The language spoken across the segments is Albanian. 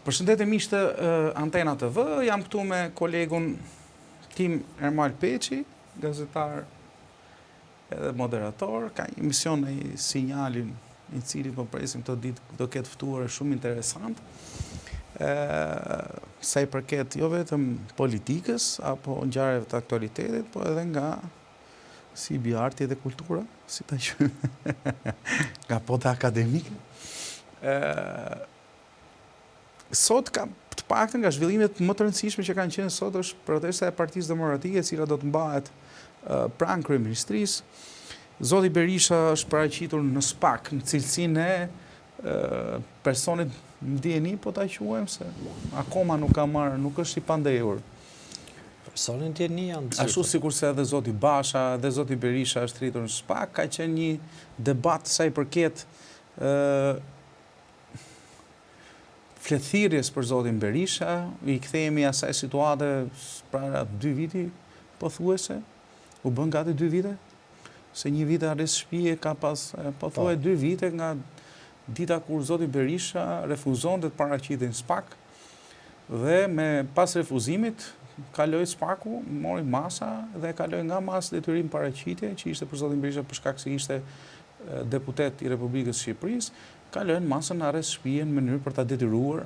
Përshëndetje miq të Antena TV, jam këtu me kolegun tim Ermal Peçi, gazetar edhe moderator, ka një emision në Sinjalin, i cili po presim këtë ditë do ketë ftuar shumë interesant. Sa i përket jo vetëm politikës apo ngjarjeve të aktualitetit, po edhe nga si arti dhe kultura, si ta quajmë, nga bota akademike. Sot ka të paktën nga zhvillimet më të rëndësishme që kanë qenë sot është protesta e Partisë Demokratike, e cila do të mbahet pranë kryeministrisë. Zoti Berisha është paraqitur në SPAK, në cilësinë e personit ndjeni, po ta quajmë se akoma nuk ka marrë, nuk është i pandehur. Personin ndjeni janë. Ashtu sikurse edhe zoti Basha, edhe zoti Berisha është rritur në SPAK, ka qenë një debat sa i përket fletëthirrjes për zotin Berisha, i kthehemi asaj situate para 2 viti, pothuajse, u bën gati 2 vite, se 1 vit arrest shtëpie ka pas pothuaj 2 vite nga dita kur zoti Berisha refuzonte të paraqitej në SPAK dhe me pas refuzimit kaloi SPAK-u, mori masa dhe kaloi nga masa detyrim paraqitje, që ishte për zotin Berisha për shkak se ishte deputet i Republikës së Shqipërisë, kalojnë masën në arrest shtëpie në mënyrë për ta detyruar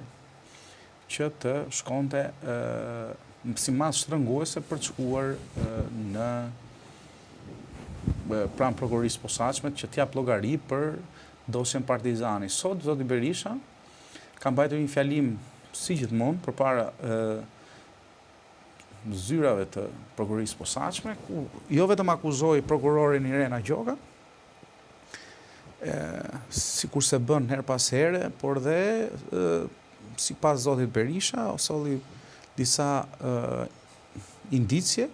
që të shkonte si masë shtrënguese për të shkuar në pranë prokurorisë posaçme që t'jap llogari për dosjen Partizani. Sot zoti Berisha ka mbajtur një fjalim si gjithmonë përpara zyrave të prokurorisë posaçme, ku jo vetëm akuzoi prokurorin Irena Gjoka, sikur se bën her pas here, por dhe sipas zotit Berisha solli disa indicje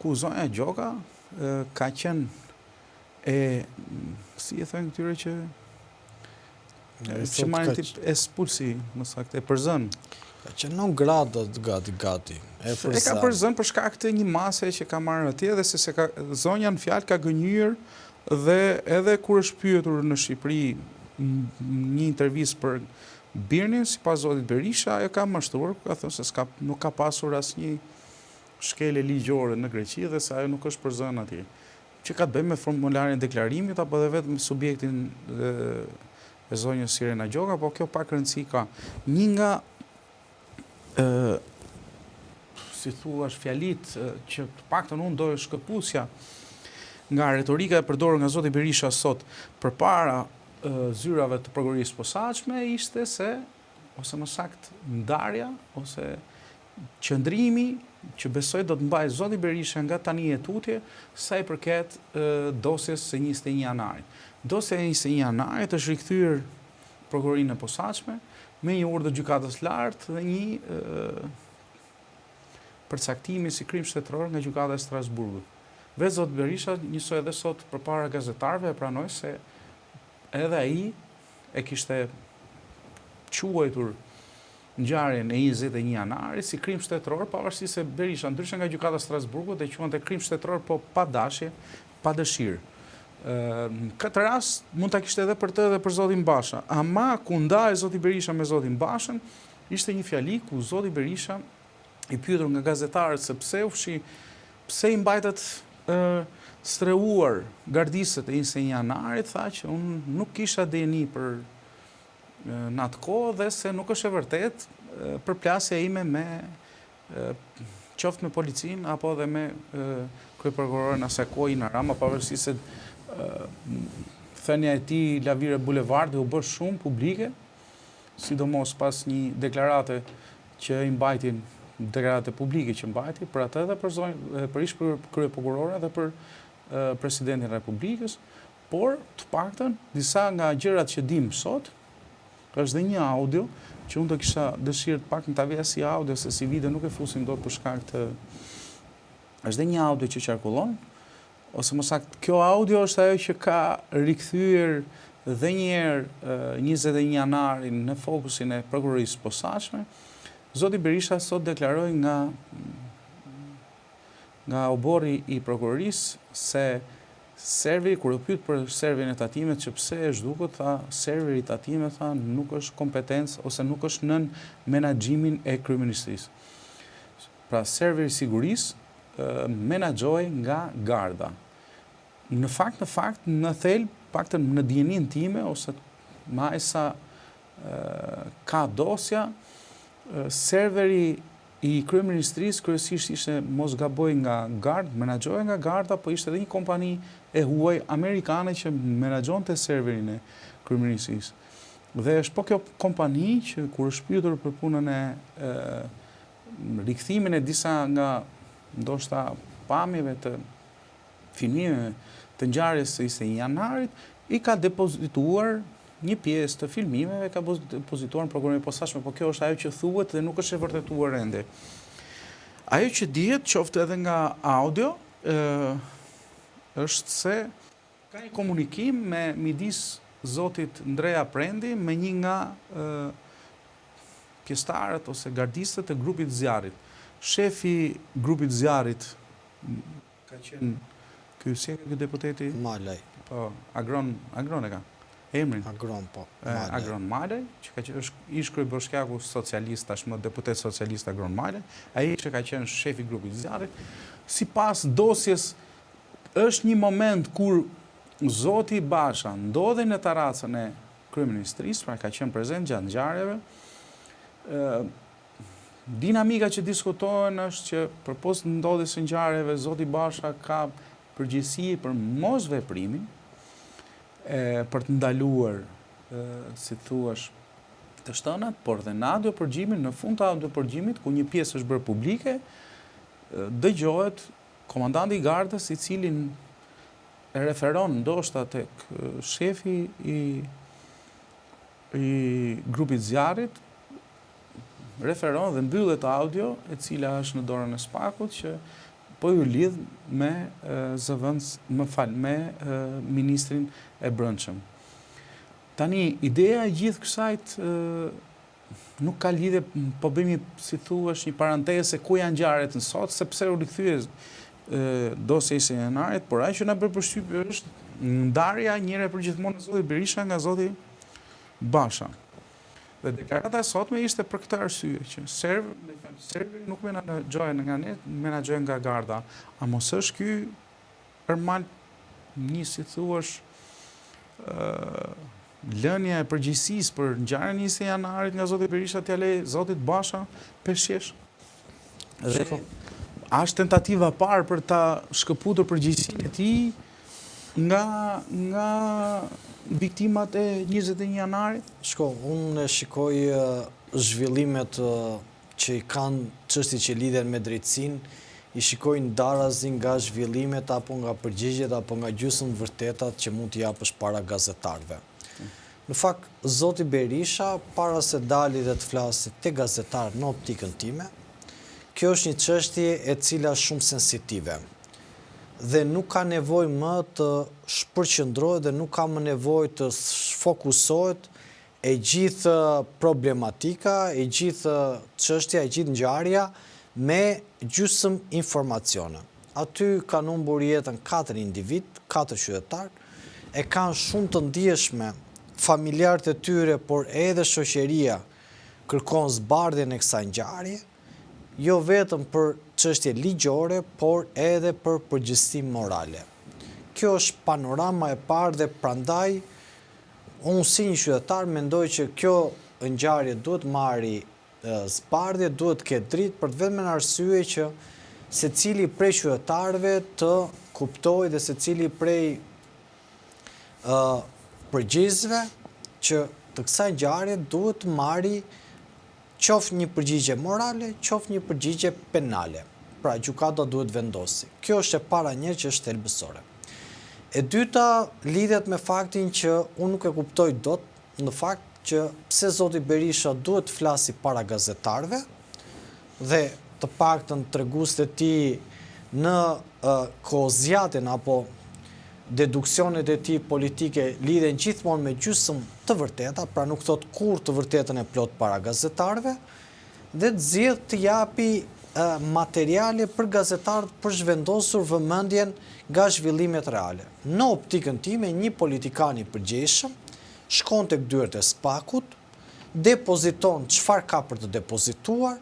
ku zonja Gjoka ka qenë si e thënë këtyre që marrin tip expulsi, më saktë, e përzën. Ka qenë non grata gati. E ka përzën për shkak të një mase që ka marrë atje dhe se ka zonja në fjalë ka gënyer. Dhe edhe kur është pyetur në Shqipëri një intervistë për birnin, sipas zotit Berisha, ajo ka mashtruar, ka thënë se nuk ka pasur asnjë shkelje ligjore në Greqi dhe se ajo nuk është përzënë atje. Që ka të bëjë me formularin deklarimit apo edhe vetëm me subjektin e zonjës Irena Gjoka, po kjo pak rëndësi ka. Një nga si thua fjalit që të paktën unë do shkëputja nga retorika e përdorur nga zoti Berisha sot përpara zyrave të prokurorisë posaçme ishte se, ose më saktë ndarja, ose qëndrimi që besoj do të mbajë zoti Berisha nga tani e tutje sa i përket dosjes së 21 janarit. Dosja e 21 janarit është rikthyer prokurorinë e posaçme me një urdhër gjykatës lartë dhe një përcaktimi si krim shtetëror nga gjykata e Strasburgut. Vetë zoti Berisha njësoj edhe sot përpara gazetarëve e pranoi se edhe ai e kishte quajtur ngjarjen e 21 janarit si krim shtetëror, pavarësisht se Berisha ndryshe nga gjykata e Strasburgut e quante krim shtetëror, po pa dashje, pa dëshirë. Në këtë rast mund ta kishte edhe për të edhe për zotin Basha. Ama ku ndaj zoti Berisha me zotin Bashën, ishte një fjali ku zoti Berisha i pyetur nga gazetarët se pse i mbajtet streuar gardisët e 21 janarit, tha që unë nuk kisha deni për në atë kohë dhe se nuk është e vërtet përplasja ime me qoftë me policinë apo dhe me kryeprokurorin asaj kohë Ina Rama, pavarësisht se thënia e tij Lavire Bulevardi u bë shumë publike, sidomos pas një deklarate që i mbajtin deklarate publike që mbajti për atë dhe për ish kryeprokurore dhe për presidentin e Republikës, por të paktën disa nga gjërat që dim sot, është dhe një audio që unë do kisha dëshirë të paktën ta vija si audio, se si video nuk e fusim dot për shkak të është dhe një audio që qarkullon, ose më saktë kjo audio është ajo që ka rikthyer dhe një herë 21 janarin në fokusin e prokurorisë posaçme. Zoti Berisha sot deklaroi nga oborri i prokurorisë se serveri, kur e pyet për serverin e tatimit, që pse e zhdukët, tha, serveri i tatimit, tha, nuk është kompetencë ose nuk është nën menaxhimin e kryeministrisë. Pra, serveri i sigurisë menaxhohej nga garda. Në fakt, në thelb, paktën në dijenin time, ose ma e sa ka dosja, serveri i kryeministrisë kryesisht ishte, mos gaboj, nga gardë, menaxhohej nga garda, po ishte edhe një kompani e huaj amerikane që menaxhonte serverin e kryeministrisë. Dhe është po kjo kompani që kur është pyetur për punën e rikthimin e disa nga ndoshta pamjeve të filmimeve të ngjarjes së 21 janarit, i ka depozituar një pjesë të filmimeve, ka depozituar në programin e posaçme, po kjo është ajo që thuhet dhe nuk është e vërtetuar ende. Ajo që dihet, qoftë edhe nga audio, është se ka një komunikim midis zotit Ndreja Prendi me një nga pjesëtarët ose gardistët e grupit zjarrit. Shefi grupit zjarrit ka qenë ky deputeti Malaj. Po, agron e ka. Emrin? Agron, po. Agron Malaj, që ka qenë ish kryebashkiaku socialist, tashmë deputet socialist Agron Malaj, ai që ka qenë shefi grupit zjarrit. Sipas dosjes, është një moment kur zoti Basha ndodhej në terracën e kryeministrisë, pra ka qenë prezent gjatë ngjarjeve. Dinamika që diskutohen është që përpos ndodhjes së ngjarjeve, zoti Basha ka përgjegjësi për mos veprimin, për të ndaluar, si thuash, të shtënat, por dhe në audiopërgjimin, në fund të audiopërgjimit, ku një pjesë është bërë publike, dëgjohet komandanti i gardës, i cili e referon ndoshta tek shefi i grupit zjarrit, referon dhe mbyllet audio, e cila është në dorën e Spakut, që po ju lidh me me ministrin e Brendshëm. Tani, ideja e gjithë kësajt nuk ka lidhje, po bëjmë, si thuash, një parantese ku janë ngjarjet në sot, sepse u rikthye dosja e 21 janarit, por ajo që na bën përshtypje është ndarja njëherë për gjithmonë e zotit Berisha nga zoti Basha. Dhe deklarata e sotme ishte për këtë arsye, që serveri nuk menaxhohen nga ne, menaxhohen nga garda. A mos është ky përmal një, si thuash, lënia e përgjegjësisë për ngjarjen e 21 janarit nga zoti Berisha t'ia lej zotit Basha peshqesh? Dhe është tentativa e parë për ta shkëputur përgjegjësinë e tij nga viktimat e 21 janarit? Shko, unë shikoj zhvillimet që i kanë çështjet që lidhen me drejtësinë, i shikoj ndarazin nga zhvillimet apo nga përgjigjet apo nga gjysmë vërtetat që mund t'i japësh para gazetarëve. Në fakt, zoti Berisha, para se dali dhe të flasi te gazetarë në optikën time, kjo është një çështje e cila është shumë sensitive. Dhe nuk ka nevojë më të shpërqendrohet dhe nuk ka më nevojë të fokusohet e gjithë problematika, e gjithë çështja, e gjithë ngjarja me gjysmë informacione. Aty kanë humbur jetën 4 individ, 4 qytetarë, e kanë shumë të ndjeshme familjarët e tyre, por edhe shoqëria kërkon zbardhjen e kësaj ngjarje, jo vetëm për çështje ligjore, por edhe për përgjegjësi morale. Kjo është panorama e parë dhe prandaj unë si një qytetar mendoj që kjo ngjarje duhet marri zbardhje, duhet të ketë dritë për të vetëm arsye që secili prej qytetarëve të kuptojë dhe secili prej përgjegjësve që të kësaj ngjarje duhet të marri qoftë një përgjigje morale, qoftë një përgjigje penale. Pra, gjykata duhet vendosi. Kjo është e para njerë që është thelbësore. E dyta lidhet me faktin që unë nuk e kuptoj dot, në fakt që pse zoti Berisha duhet të flasi para gazetarëve dhe të paktën treguesit e tij në kozjatin apo deduksionet e tij politike lidhen gjithmonë me gjysmë të vërteta, pra nuk thot kur të vërtetën e plot para gazetarëve, dhe të zgjedh të japi materiale për gazetarët për zhvendosur vëmendjen nga zhvillimet reale. Në optikën time, një politikan i përgjegjshëm shkon tek dyert e SPAK-ut, depoziton çfarë ka për të depozituar,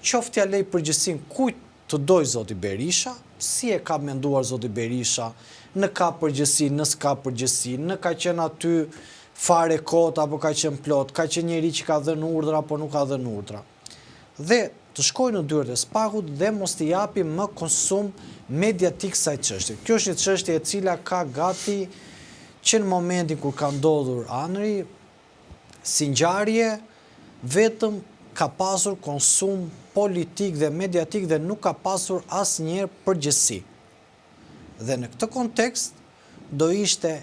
qoftë ja lej përgjegjësinë kujt të doj zoti Berisha, si e ka menduar zoti Berisha, në ka përgjegjësi, në s'ka përgjegjësi, në ka qenë aty fare kot apo ka qenë plot, ka qenë njeri që ka dhënë urdhra apo nuk ka dhënë urdhra. Dhe të shkojë në dyert e SPAK-ut dhe mos t'i japi më konsum mediatik kësaj çështje. Kjo është një çështje e cila ka gati që në momentin kur ka ndodhur Anri, si ngjarje vetëm ka pasur konsum politik dhe mediatik dhe nuk ka pasur asnjëherë përgjegjësi. Dhe në këtë kontekst do ishte,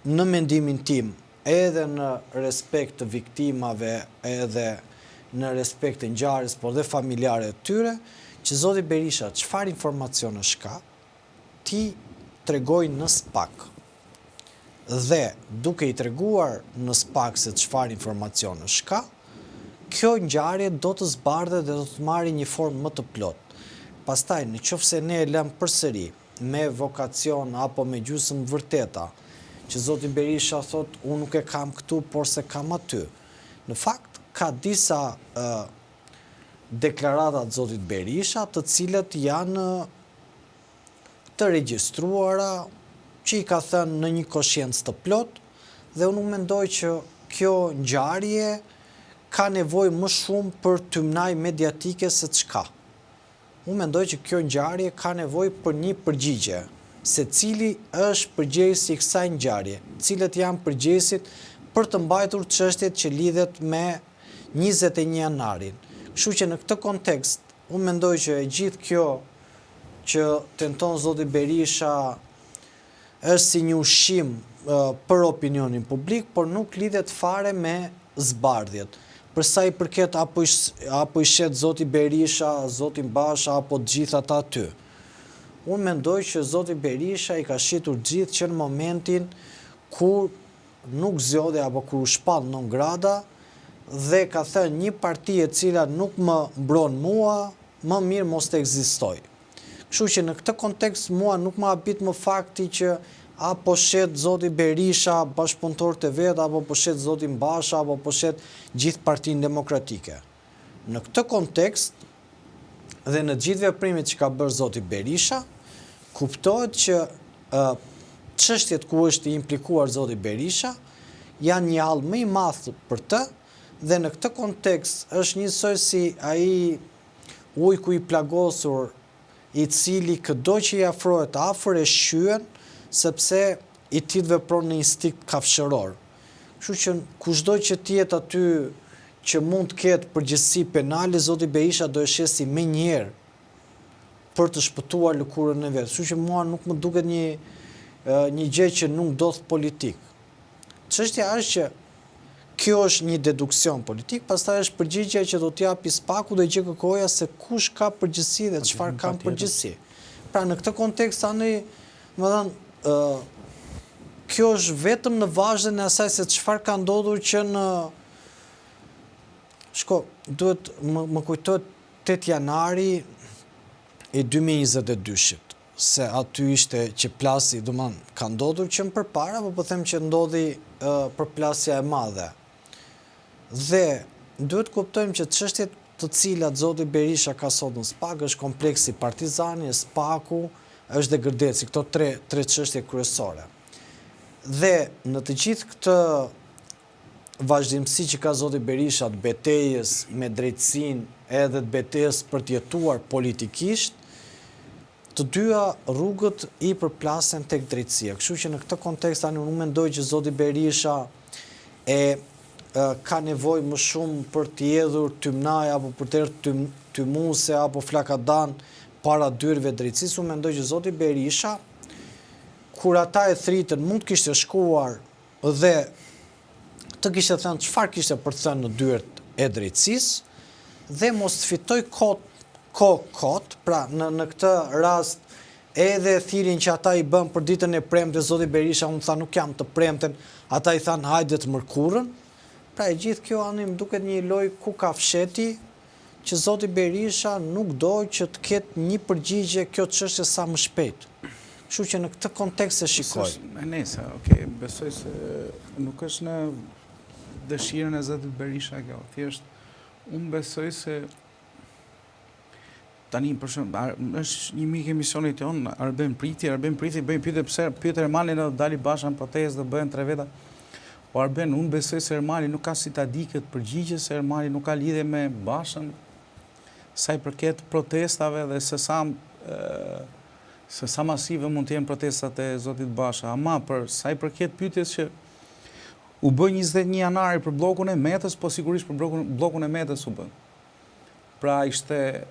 në mendimin tim, edhe në respekt të viktimave, edhe në respekt të ngjarjes, por dhe familjare të tyre, që zoti Berisha çfarë informacionesh ka, ti tregoj në SPAK. Dhe duke i treguar në SPAK se çfarë informacionesh ka, kjo ngjarje do të zbardhet dhe do të marrë një formë më të plotë. Pastaj, nëse ne e lëm përsëri me vokacion apo me gjysmë vërteta, që zoti Berisha thot, unë nuk e kam këtu, por se kam aty. Në fakt, ka disa deklarata të zotit Berisha, të cilët janë të regjistruara, që i ka thënë në një koshiencë të plot, dhe unë mendoj që kjo ngjarje ka nevojë më shumë për tymnaj mediatike se çka. Unë mendoj që kjo ngjarje ka nevojë për një përgjigje, se cili është përgjegjësi i kësaj ngjarje, cilët janë përgjegjësit për të mbajtur çështjet që lidhet me 21 janarin. Kështu që në këtë kontekst, unë mendoj që e gjithë kjo që tenton zoti Berisha është si një ushqim për opinionin publik, por nuk lidhet fare me zbardhjet. Për sa i përket apo i shet zoti Berisha, zoti Basha apo të gjithë ata aty. Unë mendoj që zoti Berisha i ka shitur gjithë që në momentin kur nuk zgjodhi apo kur u shpall non grata dhe ka thënë një parti e cila nuk më mbron mua, më mirë mos të ekzistoj. Kështu që në këtë kontekst mua nuk më habit më fakti që apo shet zoti Berisha bashkëpunëtorët e vet, apo po shet zoti Basha, apo po shet gjithë Partinë Demokratike. Në këtë kontekst dhe në gjithë veprimet që ka bërë zoti Berisha, kuptohet që çështjet ku është i implikuar zoti Berisha janë një hall më i madh për të, dhe në këtë kontekst është njësoj si ai ujku i plagosur i cili çdo që i afrohet afër e shqyen sepse i tit vepron në instinkt kafshëror. Kështu që kushdo që të jetë aty që mund të ketë përgjegjësi penale, zoti Berisha do e shesi menjëherë për të shpëtuar lëkurën e vet. Kështu që mua nuk më duket një gjë që nuk ndodh politik. Çështja është që kjo është një deduksion politik, pastaj është përgjigjja që do t'japi SPAK-u dhe gjë kërkoja se kush ka përgjegjësi dhe çfarë ka përgjegjësi. Pra në këtë kontekst tani, kjo është vetëm në vazhdën e asaj se çfarë ka ndodhur që në duhet më kujtohet 8 janari i 2022-shit, se aty ishte që plasi, ka ndodhur që më përpara, po them që ndodhi përplasja e madhe. Dhe duhet kuptojmë që çështjet të cilat zoti Berisha ka sot në SPAK është kompleksi Partizani, SPAK-u, është dhe Gërdeci, këto tre çështje kryesore. Dhe në të gjithë këtë vazhdimësi që ka zoti Berisha të betejës me drejtësinë edhe të betejës për të jetuar politikisht, të dyja rrugët i përplasen tek drejtësia. Kështu që në këtë kontekst tani unë mendoj që zoti Berisha ka nevojë më shumë për të hedhur tymnaj apo për të tymuse apo flakadan para dyrëve drejtësisë. Unë mendoj që zoti Berisha, kur ata e thritën, mund të kishte shkuar dhe të kishte thënë çfarë kishte për të thënë në dyert e drejtësisë dhe mos të fitoj kot, pra në këtë rast edhe thirrjen që ata i bën për ditën e premte, zoti Berisha unë tha nuk jam të premten, ata i thanë hajde të mërkurën. Pra e gjithë kjo më duket një lojë ku ka fsheti që zoti Berisha nuk doj që të ketë një përgjigje kjo çështje sa më shpejt. Kështu që në këtë kontekst e shikoj. Nëse, okay, besoj se nuk është në dëshirën e zotit Berisha kjo. Thjesht unë besoj se tani për shembull, është një mik emisionit jon, Arben Priti, bëjnë pyetje pse Pyet Ermani do dali bashkë në protestë, do bëhen 3 veta. Po Arben, unë besoj se Ermani nuk ka si ta di këtë përgjigje, se Ermani nuk ka lidhje me Bashën, sa i përket protestave dhe se sa masive mund të jenë protestat e zotit Basha. Ama për sa i përket pyetjes që u bë 21 janari për bllokun e Metës, po sigurisht për bllokun e Metës u bë. Pra ishte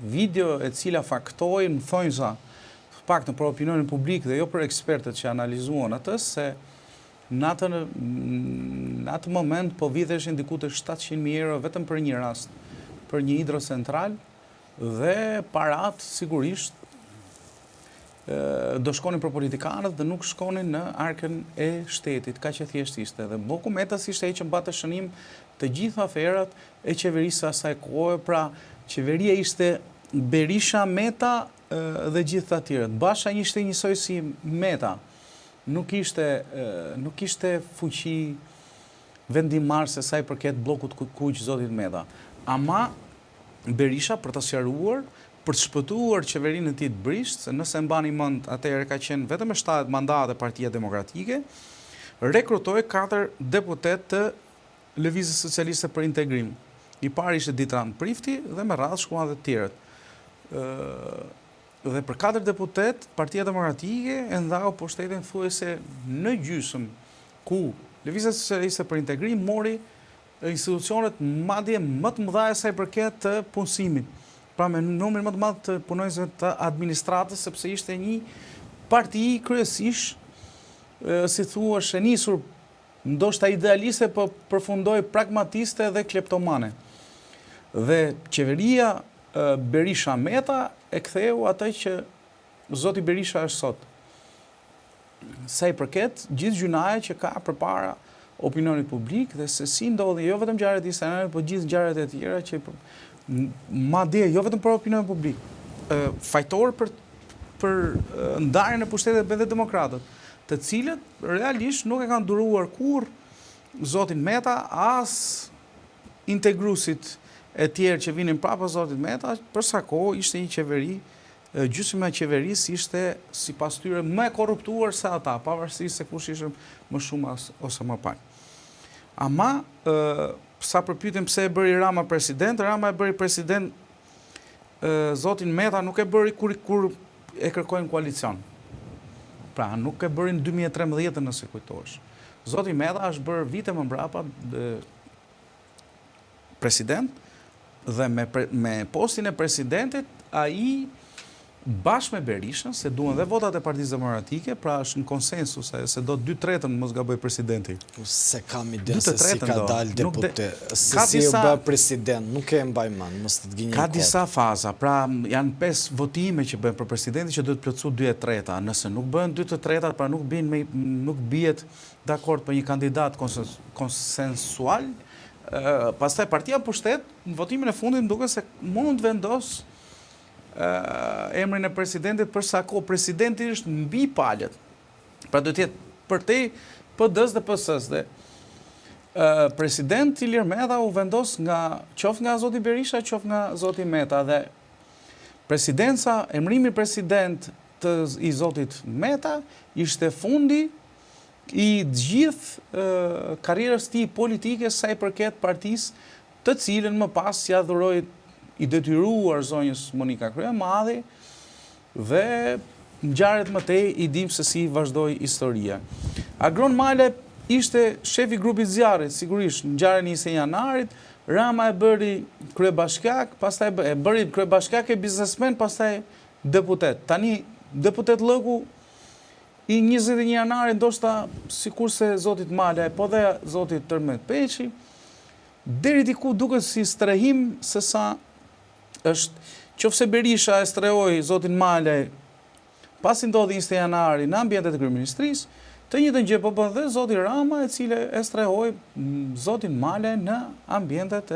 video e cila faktoi në thonjza, paktën për opinionin publik dhe jo për ekspertët që analizuan atë, se në atë moment po vidheshin diku të 700.000 euro vetëm për një rast, për një hidrocentral, dhe parat sigurisht do shkonin për politikanët dhe nuk shkonin në arkën e shtetit, ka që thjesht ishte. Dhe bloku Metës ishte ai që mbante shënim të gjitha aferat e qeverisë asaj kohe, pra qeveria ishte Berisha, Meta dhe gjithë të tjerët. Basha ishte njësoj si Meta, nuk ishte fuqi vendimarrëse sa i përket bllokut kuq zotit Meta. Ama Berisha për të sqaruar, për të shpëtuar qeverinë e tij të brisht, se nëse mbani mend atëherë ka qenë vetëm 7 mandate Partia Demokratike, rekrutoi 4 deputet të Lëvizjes Socialiste për Integrim. I pari ishte Ditran Prifti dhe me radhë shkuan dhe të tjerët. Dhe për 4 deputet, Partia Demokratike e ndau pushtetin thuajse në gjysmë, ku Lëvizja Socialiste për Integrim mori institucionet madje më të mëdha sa i përket të punësimit. Pra me numrin më të madh të punonjësve të administratës, sepse ishte një parti kryesisht, si thua, e nisur ndoshta idealiste, po përfundoi pragmatiste dhe kleptomane. Dhe qeveria Berisha Meta e ktheu atë që zoti Berisha është sot. Sa i përket gjithë gjunaja që ka përpara opinionit publik dhe se si ndodhi jo vetëm ngjarjet e Instagramit, por gjithë ngjarjet e tjera që madje jo vetëm për opinionin publik, fajtor për ndarjen e pushtetit me demokratët, të cilët realisht nuk e kanë duruar kur zotin Meta, as integrusit e tjerë që vinin prapa zotit Meta, për sa kohë ishte një qeveri, gjysma e qeverisë ishte sipas tyre më e korruptuar se ata, pavarësisht se kush ishte më shumë ose më pak. Ama sa për pyetjen pse e bëri Rama president, Rama e bëri president zotin Meta nuk e bëri kur e kërkojnë koalicion. Pra, nuk e bëri në 2013 nëse kujtohesh. Zoti Meta është bërë vite më mbrapa president dhe me postin e presidentit ai bashkë me Berishën, se duhen dhe votat e Partisë Demokratike, pra është në konsensus se do 2/3 mos gaboj presidenti. Se kam ide se si ka dalë deputet, se si u bë president, nuk e mbaj mend, mos të gënjej. Ka disa faza, pra janë 5 votime që bëhen për presidentin që duhet plotësu 2/3. Nëse nuk bëhen 2/3, pra nuk bihet dakord për një kandidat konsensual, pastaj partia pushtet në votimin e fundit më duket se mund të vendos emrin e presidentit për sa kohë presidenti është mbi palët. Pra do të jetë përtej PD-s dhe PS-s dhe president Ilir Meta u vendos qoftë nga zoti Berisha, qoftë nga zoti Meta dhe presidenca, emrimi president i zotit Meta ishte fundi i gjithë karrierës tij politike sa i përket partisë, të cilën më pas si adhuroi i detyruar zonjës Monika Kryemallë dhe ngjarjet më tej i dim se si vazhdoi historia. Agron Male ishte shefi i grupit zjarrit, sigurisht në ngjarjen e 21 janarit, Rama e bëri kryebashkiak, pastaj e bëri kryebashkiak e biznesmen, pastaj deputet. Tani deputet lëku i 21 janarit ndoshta sikurse zotit Male, po dhe zotit Tërmet Peçi, deri diku duket si strehim se sa është, qofse Berisha e strehoi zotin Male pasi ndodhi 20 janari në ambientet e kryeministrisë, të njëjtën gjë po bën dhe zoti Rama, e cila e strehoi zotin Male në ambientet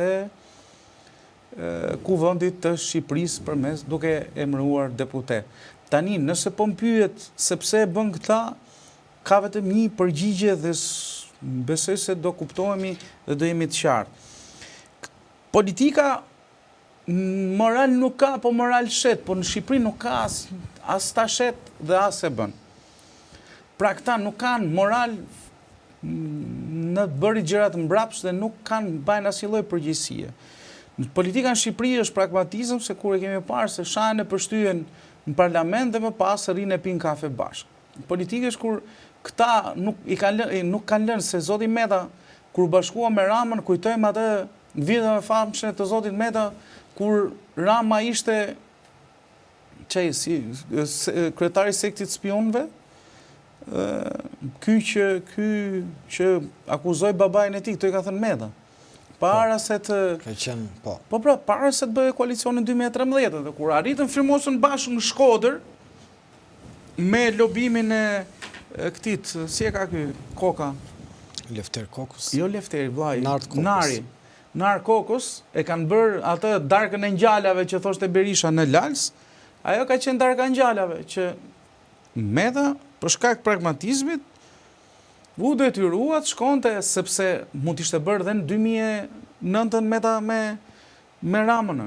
Kuvendit të Shqipërisë përmes duke emëruar deputet. Tani, nëse po më pyet sepse e bën këta, ka vetëm një përgjigje dhe besoj se do kuptohemi dhe do jemi të qartë. Politika moral nuk ka, po moral shet, po në Shqipëri nuk ka as ta shet dhe as e bën. Pra këta nuk kanë moral në të bëri gjërat mbrapsht dhe nuk kanë bajnë asnjë lloj përgjegjësie. Politika në Shqipëri është pragmatizëm, se kur e kemi parë se shahen e përshtyhen në parlament dhe më pas rinë e pinë kafe bashkë. Politika është kur këta nuk kanë lënë se zoti Meta kur bashkua me Ramën, kujtojmë atë videon e famshme të zotit Meta kur Rama ishte kryetari i sektit spionëve, ky që akuzoi babain e tij, këto i ka thënë Meta. Para se të para se të bëjë koalicionin 2013, dhe kur arritën firmosën bashkë në Shkodër me lobimin e këtit, si e ka ky Koka? Lefter Kokës. Jo Lefteri, vllai, Nari. Nar Kokës e kanë bërë atë darkën e ngjallave që thoshte Berisha në Lals, ajo ka qenë darka e ngjallave që Meta për shkak pragmatizmit u detyruat shkonte sepse mund t'ishte bërë dhe në 2009 Meta me Ramën.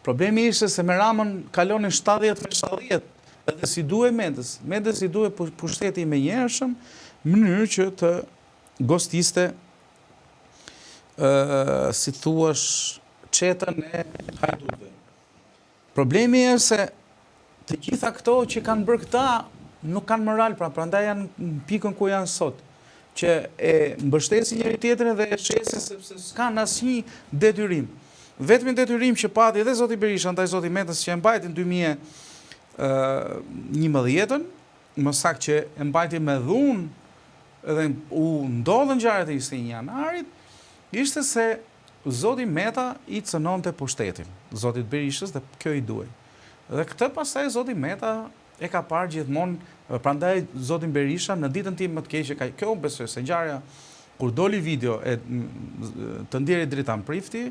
Problemi ishte se me Ramën kalonin 70 me 70, edhe si duhet Metës. Metës si duhet pushteti me njerëshëm, mënyrë që të gostiste, si thuash, qetën e hajdutëve. Problemi është se të gjitha këto që kanë bërë këta, nuk kanë moral, prandaj janë në pikën ku janë sot, që e mbështesin njëri tjetrin dhe e shesin sepse s'kan asnjë detyrim. Vetëm detyrim që pati edhe zoti Berisha ndaj zotit Metës që e mbajti në 2011, më saktë që e mbajti me dhunë dhe u ndodhën ngjarjet e 21 janarit, ishte se zoti Meta i cënonte pushtetin zotit Berishës dhe kjo i duhej. Dhe këtë pastaj zoti Meta e ka parë gjithmonë, prandaj zotin Berisha në ditën tim më të keqe ka kjo besoj se ngjarja kur doli video e të ndjerit Dritan Prifti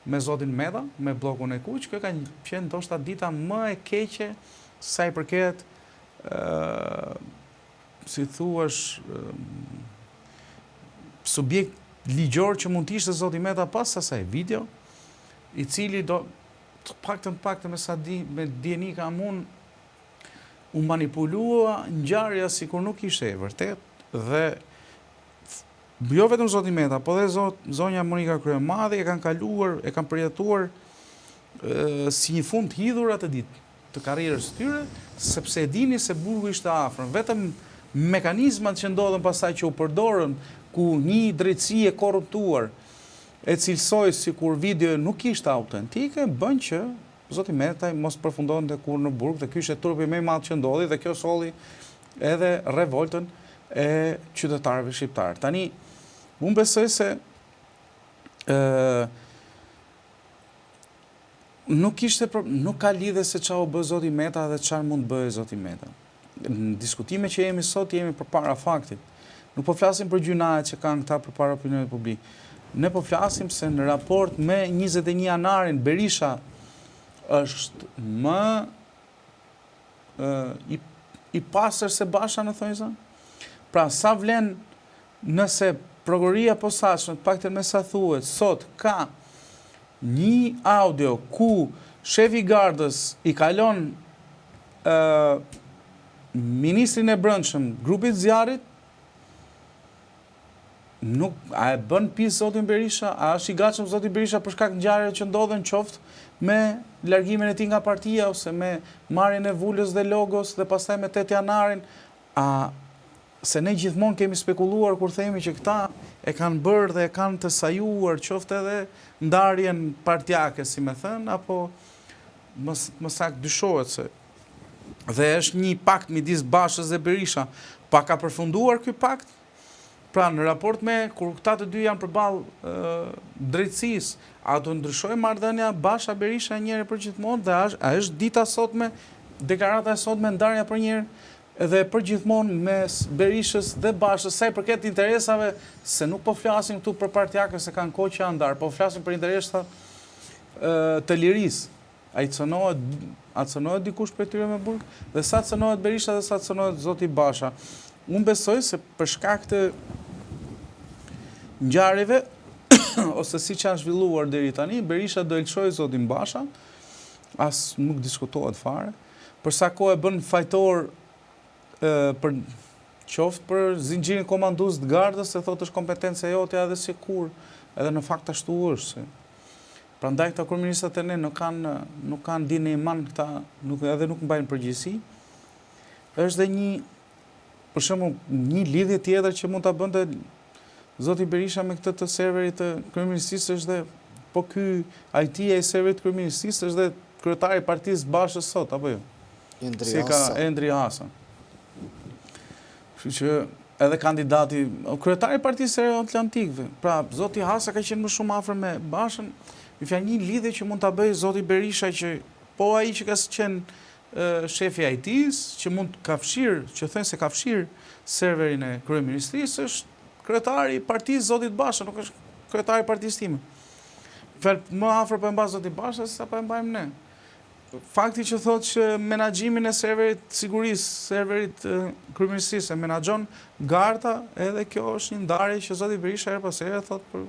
me zotin Meta, me bllokun e Kuq, kjo ka qenë ndoshta dita më e keqe sa i përket si thuash subjekt ligjor që mund të ishte zoti Meta pas asaj video, i cili do të paktën me sa me dieni kam unë u manipulua ngjarja sikur nuk ishte e vërtet dhe jo vetëm zoti Meta, po dhe zonja Monika Kryemadhi e kanë kaluar, e kanë përjetuar si një fund hidhur atë ditë të karrierës së tyre, sepse e dini se burgu ishte afër. Vetëm mekanizmat që ndodhen pastaj që u përdorën ku një drejtësi e korruptuar e cilësoj sikur video nuk ishte autentike, bën që zoti Meta mos përfundonte kur në burg dhe ky ishte turpi më i madh që ndodhi dhe kjo solli edhe revoltën e qytetarëve shqiptar. Tani, unë besoj se nuk ka lidhje se çfarë u bë zoti Meta dhe çfarë mund të bëjë zoti Meta. Në diskutime që jemi sot, jemi përpara faktit. Nuk po flasim për gjunahet që kanë këta përpara opinionit publik. Ne po flasim se në raport me 21 janarin Berisha është më i pastër se Basha në thonjza. Pra sa vlen nëse prokuroria posaçme, të paktën me sa thuhet, sot ka një audio ku shefi i gardës i kalon ministrin e brendshëm grupit zjarrit, nuk a e bën pis zotin Berisha, a është i gatshëm zoti Berisha për shkak të ngjarjeve që ndodhen qoftë me largimin e tij nga partia ose me marrjen e Vulës dhe Logos dhe pastaj me 8 janarin, se ne gjithmonë kemi spekuluar kur themi që këta e kanë bërë dhe e kanë të sajuar qoftë edhe ndarjen partijake, si me thënë, apo më saktë dyshohet se dhe është një pakt midis Bashës dhe Berisha, pa ka përfunduar ky pakt? Pra në raport me kur këta të dy janë përballë drejtësisë, a do ndryshojë marrëdhënia Basha Berisha njëherë për gjithmonë dhe a është dita sotme, deklarata e sotme ndarja për njëherë edhe për gjithmonë mes Berishës dhe Bashës, sa i përket interesave, se nuk po flasim këtu për partijake se kanë kohë që janë ndarë, po flasim për interesa të Lirisë. A cënohet dikush për tyre me burg, dhe sa cënohet Berisha dhe sa cënohet zoti Basha. Unë besoj se për shkak të ngjarjeve ose siç janë zhvilluar deri tani, Berisha do elçojë zotin Basha, as nuk diskutohet fare. Për sa kohë e bën fajtor për qoftë për zinxhirin komandues të gardës, se thotë është kompetencia jote edhe sikur, edhe në fakt ashtu është. Se prandaj këta kryeministrat e ne nuk kanë dinë iman këta, edhe nuk mbajnë përgjegjësi. Është dhe një, për shembull, një lidhje tjetër që mund ta bënte zoti Berisha me këtë të serverit të kryeministrisë është dhe po ky IT-ja i serverit të kryeministrisë është dhe kryetari i partisë Bashës sot apo jo? Endri Hasa. Kështu që edhe kandidati, kryetari i partisë Atlantikëve. Pra, zoti Hasa ka qenë më shumë afër me Bashën. Mi fjalë një lidhje që mund ta bëjë zoti Berisha që po ai që ka qenë shefi i IT-s, që mund ka fshirë, që thënë se ka fshirë serverin e kryeministrisë, është kryetari i partisë zotit Basha, nuk është kryetari i partisë time. Fjalë më afër po e mban zoti Basha se sa po e mbajmë ne. Fakti që thotë që menaxhimin e serverit sigurisë, serverit kryeministrisë e menaxhon garda, edhe kjo është një ndarje që zoti Berisha her pas here thotë për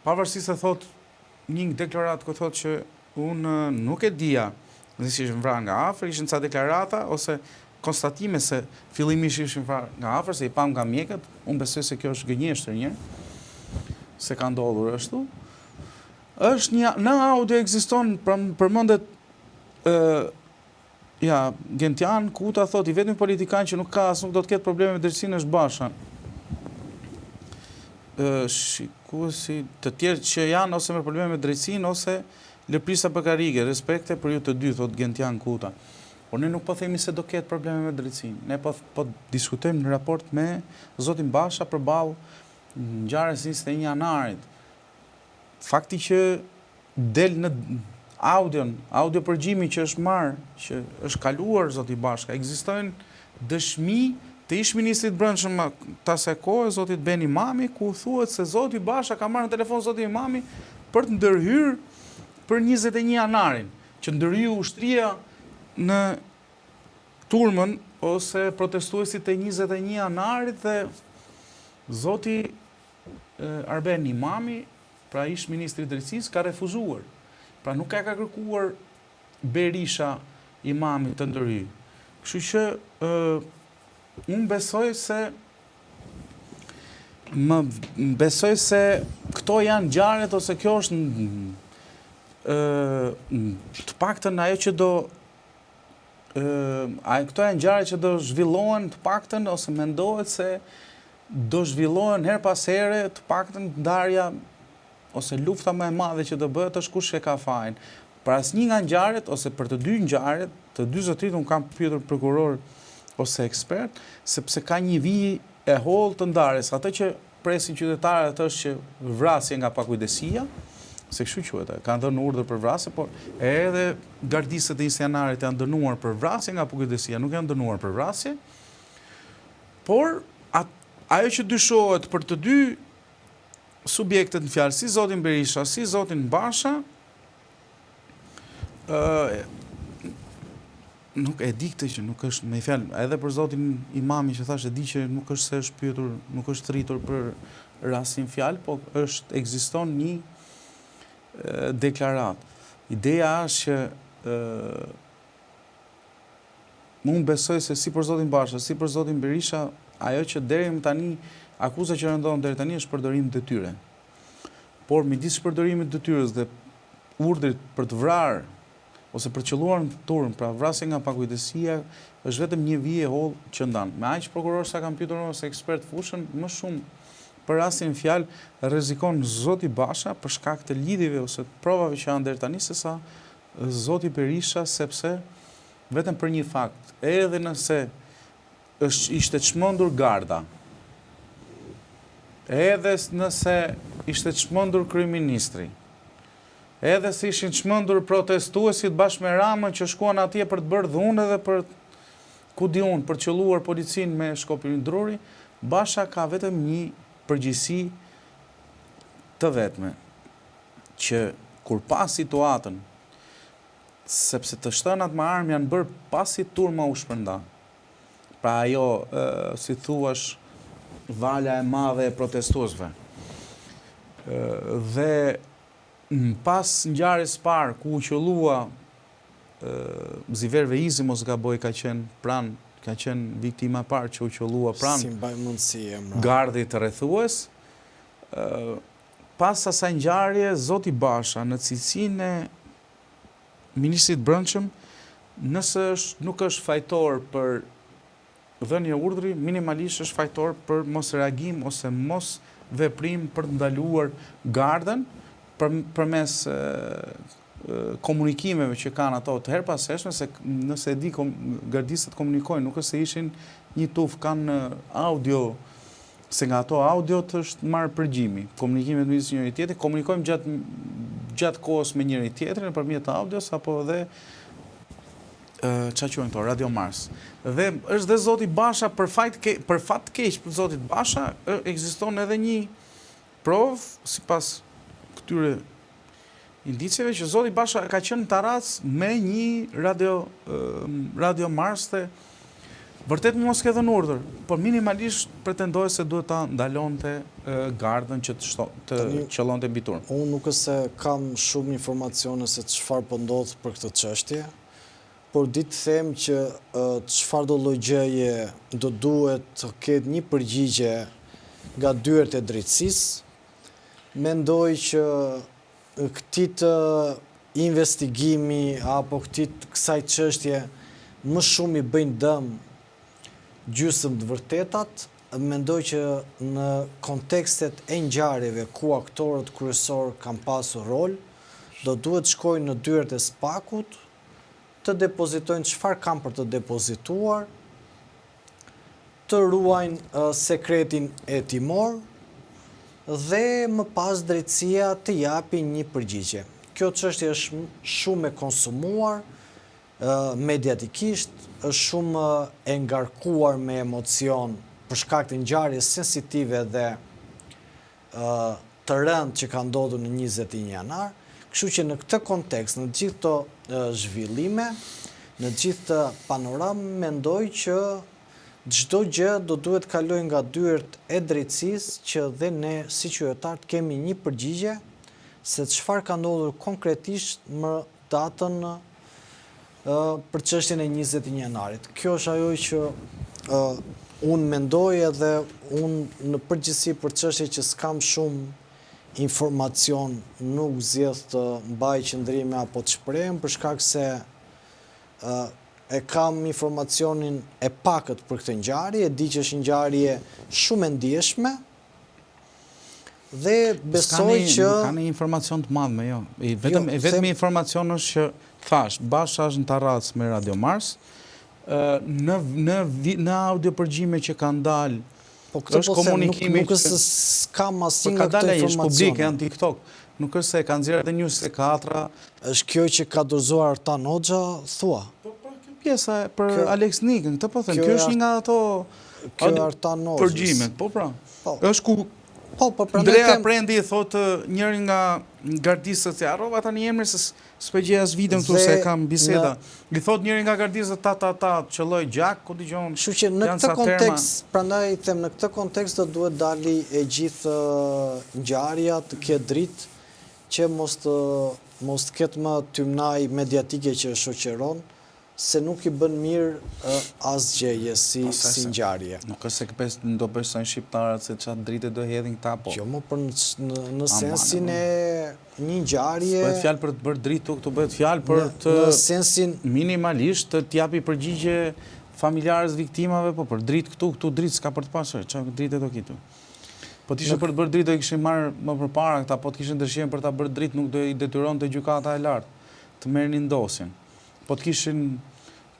pavarësisht se thotë një deklaratë ku thotë që unë nuk e dija, nëse ishin vrarë nga afër, ishin ca deklarata ose konstatime se fillimisht ishin vrarë nga afër, se i pam nga mjekët, unë besoj se kjo është gënjeshtër një, se ka ndodhur ashtu. Është një, në audio ekziston, përmendet Gentian Kuta thotë i vetmi politikan që nuk do të ketë probleme me drejtsinë është Basha. Shikuesi të tjerë që janë ose me probleme me drejtsinë ose lëprisa përkarige, respekte për ju të dy, thotë Gentian Kuta. Por ne nuk po themi se do ketë probleme me drejtsinë. Ne po diskutojmë në raport me zotin Basha përballë ngjarjes 21 janarit. Fakti që del në audio përgjimi që është marrë, që është kaluar zoti Bashka, ekzistojnë dëshmi të ish-ministrit brendshëm të asaj kohe, zotit Ben Imami, ku thuhet se zoti Basha ka marrë në telefon zotin Imami për të ndërhyrë për 21 janarin, që ndërhyu ushtria në turmën ose protestuesit e 21 janarit dhe zoti Arben Imami, pra ish ministri i drejtësisë, ka refuzuar. Pra nuk ka kërkuar Berisha Imami të ndërhyjë. Kështu që unë besoj se këto janë ngjarjet ose kjo është të paktën ajo që këto janë ngjarjet që do zhvillohen të paktën ose mendohet se do zhvillohen her pas here të paktën ndarja ose lufta më e madhe që do bëhet është kush e ka fajin. Për asnjë nga ngjarjet ose për të dy ngjarjet, të dy zotërit unë kam pyetur prokuror ose ekspert, sepse ka një vijë e hollë të ndarjes. Atë që presin qytetarët është që vrasje nga pakujdesia, se kështu quhet, kanë dhënë urdhër për vrasje, por edhe gardistët e 20 janarit janë dënuar për vrasje nga pakujdesia, nuk janë dënuar për vrasje. Por ajo që dyshohet për të dy subjektet në fjalë, si zotin Berisha, si zotin Basha, nuk e di këtë që nuk është, me fjalë, edhe për zotin Imami që thash e di që nuk është se është pyetur, nuk është thritur për rastin fjalë, po ekziston një deklarat. Ideja është që unë besoj se si për zotin Basha, si për zotin Berisha, ajo që deri më tani akuza që rëndohen deri tani është përdorim detyre. Por midis përdorimit detyrës dhe urdhrit për të vrarë ose për të qelluar në turm, pra vrasje nga pakujdesia, është vetëm një vijë e hollë që ndan. Me aq prokuror sa kam pyetur ose ekspert fushën, më shumë për rastin fjalë rrezikon zoti Basha për shkak të lidhjeve ose të provave që janë deri tani sesa zoti Berisha, sepse vetëm për një fakt, edhe nëse ishte çmendur garda, edhe nëse ishte çmendur kryeministri, edhe se ishin çmendur protestuesit bashkë me Ramën që shkuan atje për të bërë dhunë dhe për për të qelluar policinë me shkopin druri, Basha ka vetëm një përgjegjësi të vetme, që kur pas situatën, sepse të shtënat me armë janë bërë pasi turma u shpërnda. Pra ajo, si thuash, valja e madhe e protestuesve. Dhe pas ngjarjes parë ku u qellua Ziver Veizi, mos gaboj, ka qenë viktima e parë që u qellua Si mbaj mundësi emra. gardit të rrethues. Pas asaj ngjarje, zoti Basha në cilësinë e ministrit brendshëm, nëse nuk është fajtor për dhënie urdhri, minimalisht është fajtor për mos reagim ose mos veprim për të ndaluar gardën përmes komunikimeve që kanë ato të herpaseshme, se nëse e di gardistët komunikojnë, nuk është se ishin një tuf, kanë audio, se nga ato audiot është marrë përgjimi. Komunikimet me njëri tjetrin, komunikojmë gjatë kohës me njëri tjetrin nëpërmjet audios apo edhe çfarë quhen këto, Radio Mars. Dhe është dhe zoti Basha për fat të keq për zotit Basha, ekziston edhe një provë sipas këtyre indiceve që zoti Basha ka qenë taras me një Radio Mars dhe vërtet mos ke dhënë urdhër, por minimalisht pretendoi se duhet ta ndalonte gardën që të qëllonte mbi turm. Unë nuk është se kam shumë informacione se çfarë po ndodh për këtë çështje, por di të them që çfarë do lloj gjëje do duhet të ketë një përgjigje nga dyert e drejtësisë. Mendoj që këtij të investigimi apo kësaj çështje më shumë i bëjnë dëm gjysmë të vërtetat. Mendoj që në kontekstet e ngjarjeve ku aktorët kryesor kanë pasur rol, do duhet shkojnë në dyert e SPAK-ut, të depozitojnë çfarë kanë për të depozituar, të ruajnë sekretin hetimor dhe më pas drejtësia të japi një përgjigje. Kjo çështje është shumë e konsumuar mediatikisht, është shumë e ngarkuar me emocion për shkak të ngjarjes sensitive dhe të rëndë që ka ndodhur në 21 janar. Kështu që në këtë kontekst, në gjithë këto zhvillime, në gjithë të panoramë, mendoj që çdo gjë do duhet kalojë nga dyert e drejtësisë që dhe ne si qytetarë kemi një përgjigje se çfarë ka ndodhur konkretisht më datën për çështjen e 21 janarit. Kjo është ajo që unë mendoj edhe unë në përgjithësi për çështje që s'kam shumë informacion, nuk zgjedh të mbaj qëndrime apo të shprehem për shkak se e kam informacionin e pakët për këtë ngjarje, e di që është ngjarje shumë e ndjeshme dhe besoj që ka një informacion të madh me jo. Vetëm informacion është që thash, Basha është në tarrac me Radio Mars, në audio përgjime që kanë dalë, po këtë po them, nuk është s'kam asnjë nga këto informacione. Është publike, janë TikTok. Nuk është se kanë nxjerrë edhe 24. Është kjo që ka dorëzuar Artan Hoxha, thua? Pjesa për Alex Nikën, këtë po them. Kjo është një nga ato përgjimet, po pra. Është ku Andrea Prendi thotë njëri nga gardistët, se harrova tani emrin se s'po gjej as videon këtu se kam biseda. I thotë njëri nga gardistët ta qelloj gjak, ku dëgjon. Kështu që në këtë kontekst, prandaj them në këtë kontekst do duhet dali e gjithë ngjarja të ketë dritë që mos të ketë më tymnaj mediatike që shoqëron, se nuk i bën mirë asgjëje si ngjarje. Nuk është se do besojnë shqiptarët se çfarë drite do hedhin këta po. Jo, më për në sensin e një ngjarje. Bëhet fjalë për të bërë dritë, këtu bëhet fjalë për të në sensin minimalisht të japi përgjigje familjarës viktimave, po për dritë këtu dritë s'ka për të pasur, çfarë dritë do kitu. Po t'ishe për të bërë dritë do i kishin marrë më përpara këta, po t'kishin dëshirën për ta bërë dritë nuk do i detyronte gjykata e lartë të merrnin dosjen. Po t'kishin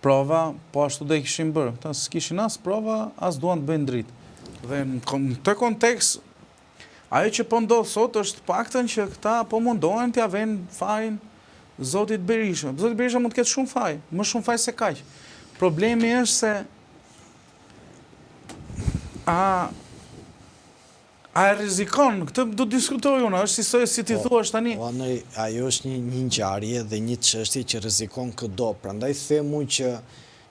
prova, po ashtu do i kishin bërë. Ta s'kishin as prova, as duan të bëjnë dritë. Dhe në këtë kontekst, ajo që po ndodh sot është paktën që këta po mundohen t'ia vënë fajin zotit Berisha. Zoti Berisha mund të ketë shumë faj, më shumë faj se kaq. Problemi është se A e rrezikon? Këtë do diskutoj unë, është si ti thua tani. Po, ajo është një ngjarje dhe një çështje që rrezikon çdo. Prandaj them unë që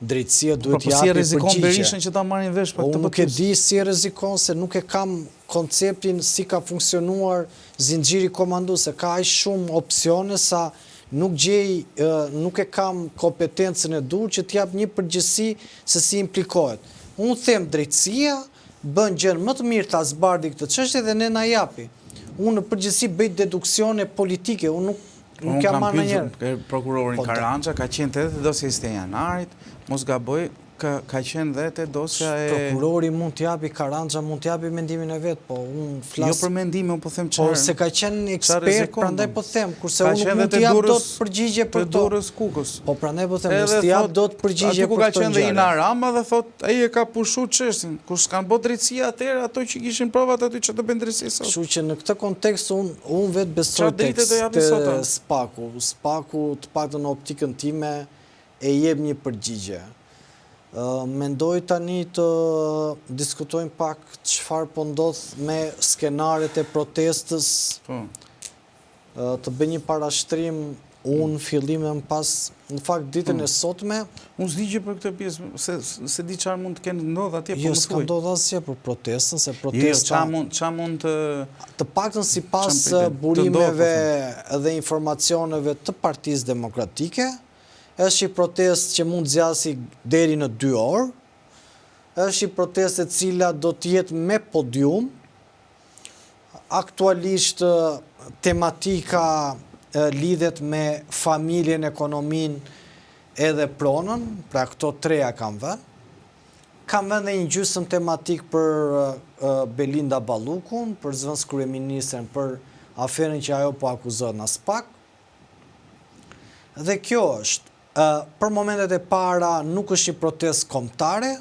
drejtësia duhet t'japë përgjigje. Po si e rrezikon Berishën që ta marrin vesh për këtë botë? Unë nuk e di si e rrezikon, se nuk e kam konceptin si ka funksionuar zinxhiri komandues, se ka aq shumë opsione sa nuk e kam kompetencën e dur që t'jap një përgjegjësi se si implikohet. Unë them drejtësia bën gjën më të mirë ta zbardhi këtë çështje dhe ne na japi. Unë në përgjithësi bëj deduksione politike, unë nuk jam marrë ndonjëherë. Prokurorin Karanxha ka qenë te dosja e janarit, mos gaboj, ka qenë dhe te dosja e... Prokurori mund t'japi, Karanxha mund t'japi mendimin e vet, po unë flas... Jo për mendimin, po them çfarë. Po se ka qenë ekspert, prandaj po them, kurse unë nuk mund t'jap dot përgjigje për to. Te Durrës Kukës. Po prandaj po them, mos t'jap dot përgjigje për to. Aty ku ka qenë dhe Ina Rama dhe thot ai e ka pushu çështjen. Kur s'kan bë drejtësia atëherë ato që kishin provat aty që të bëjnë drejtësi sot. Kështu që në këtë kontekst unë vet besoj tek Spaku. Spaku të paktën në optikën time e jep një përgjigje. Mendoj tani të diskutojmë pak çfarë po ndodh me skenaret e protestës, të bëj një parashtrim unë fillim e më pas, në fakt ditën e sotme. Unë s'di për këtë pjesë, se di çfarë mund të kenë ndodhur atje, jo s'ka ndodhur asgjë për protestën, se protesta... Çfarë mund të... Të paktën sipas burimeve dhe informacioneve të Partisë Demokratike, është një protest që mund zgjasi deri në 2 orë, është një protest e cila do të jetë me podium. Aktualisht tematika lidhet me familjen, ekonomin edhe pronën, pra këto treja kam vënë. Kam vënë dhe një gjysmë tematik për Belinda Ballukun, për zëvendës kryeministren, për aferën që ajo po akuzohet në SPAK. Dhe kjo është, për momentet e para nuk është një protest kombëtare,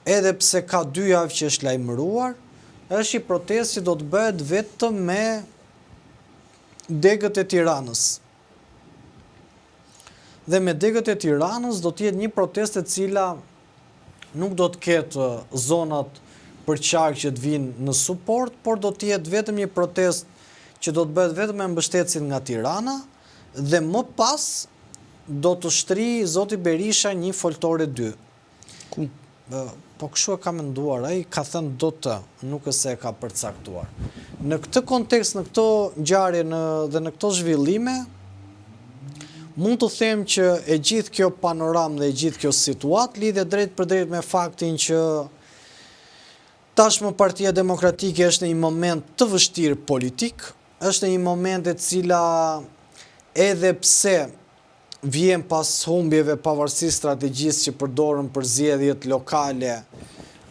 edhe pse ka 2 javë që është lajmëruar, është një protest që do të bëhet vetëm me degët e Tiranës. Dhe me degët e Tiranës do të jetë një protest e cila nuk do të ketë zonat për qark që të vinë në suport, por do të jetë vetëm një protest që do të bëhet vetëm me mbështetësit nga Tirana, dhe më pas do të shtri zoti Berisha një foltore 2. Ku? Po kështu e ka menduar, ai ka thënë do të, nuk e se e ka përcaktuar. Në këtë kontekst, në këto ngjarje dhe në këto zhvillime, mund të them që e gjithë kjo panoramë dhe e gjithë kjo situatë lidhet drejt për drejt me faktin që tashmë Partia Demokratike është në një moment të vështirë politik, është në një moment e cila edhe pse vjen pas humbjeve pavarësisht strategjisë që përdorën për zgjedhjet lokale,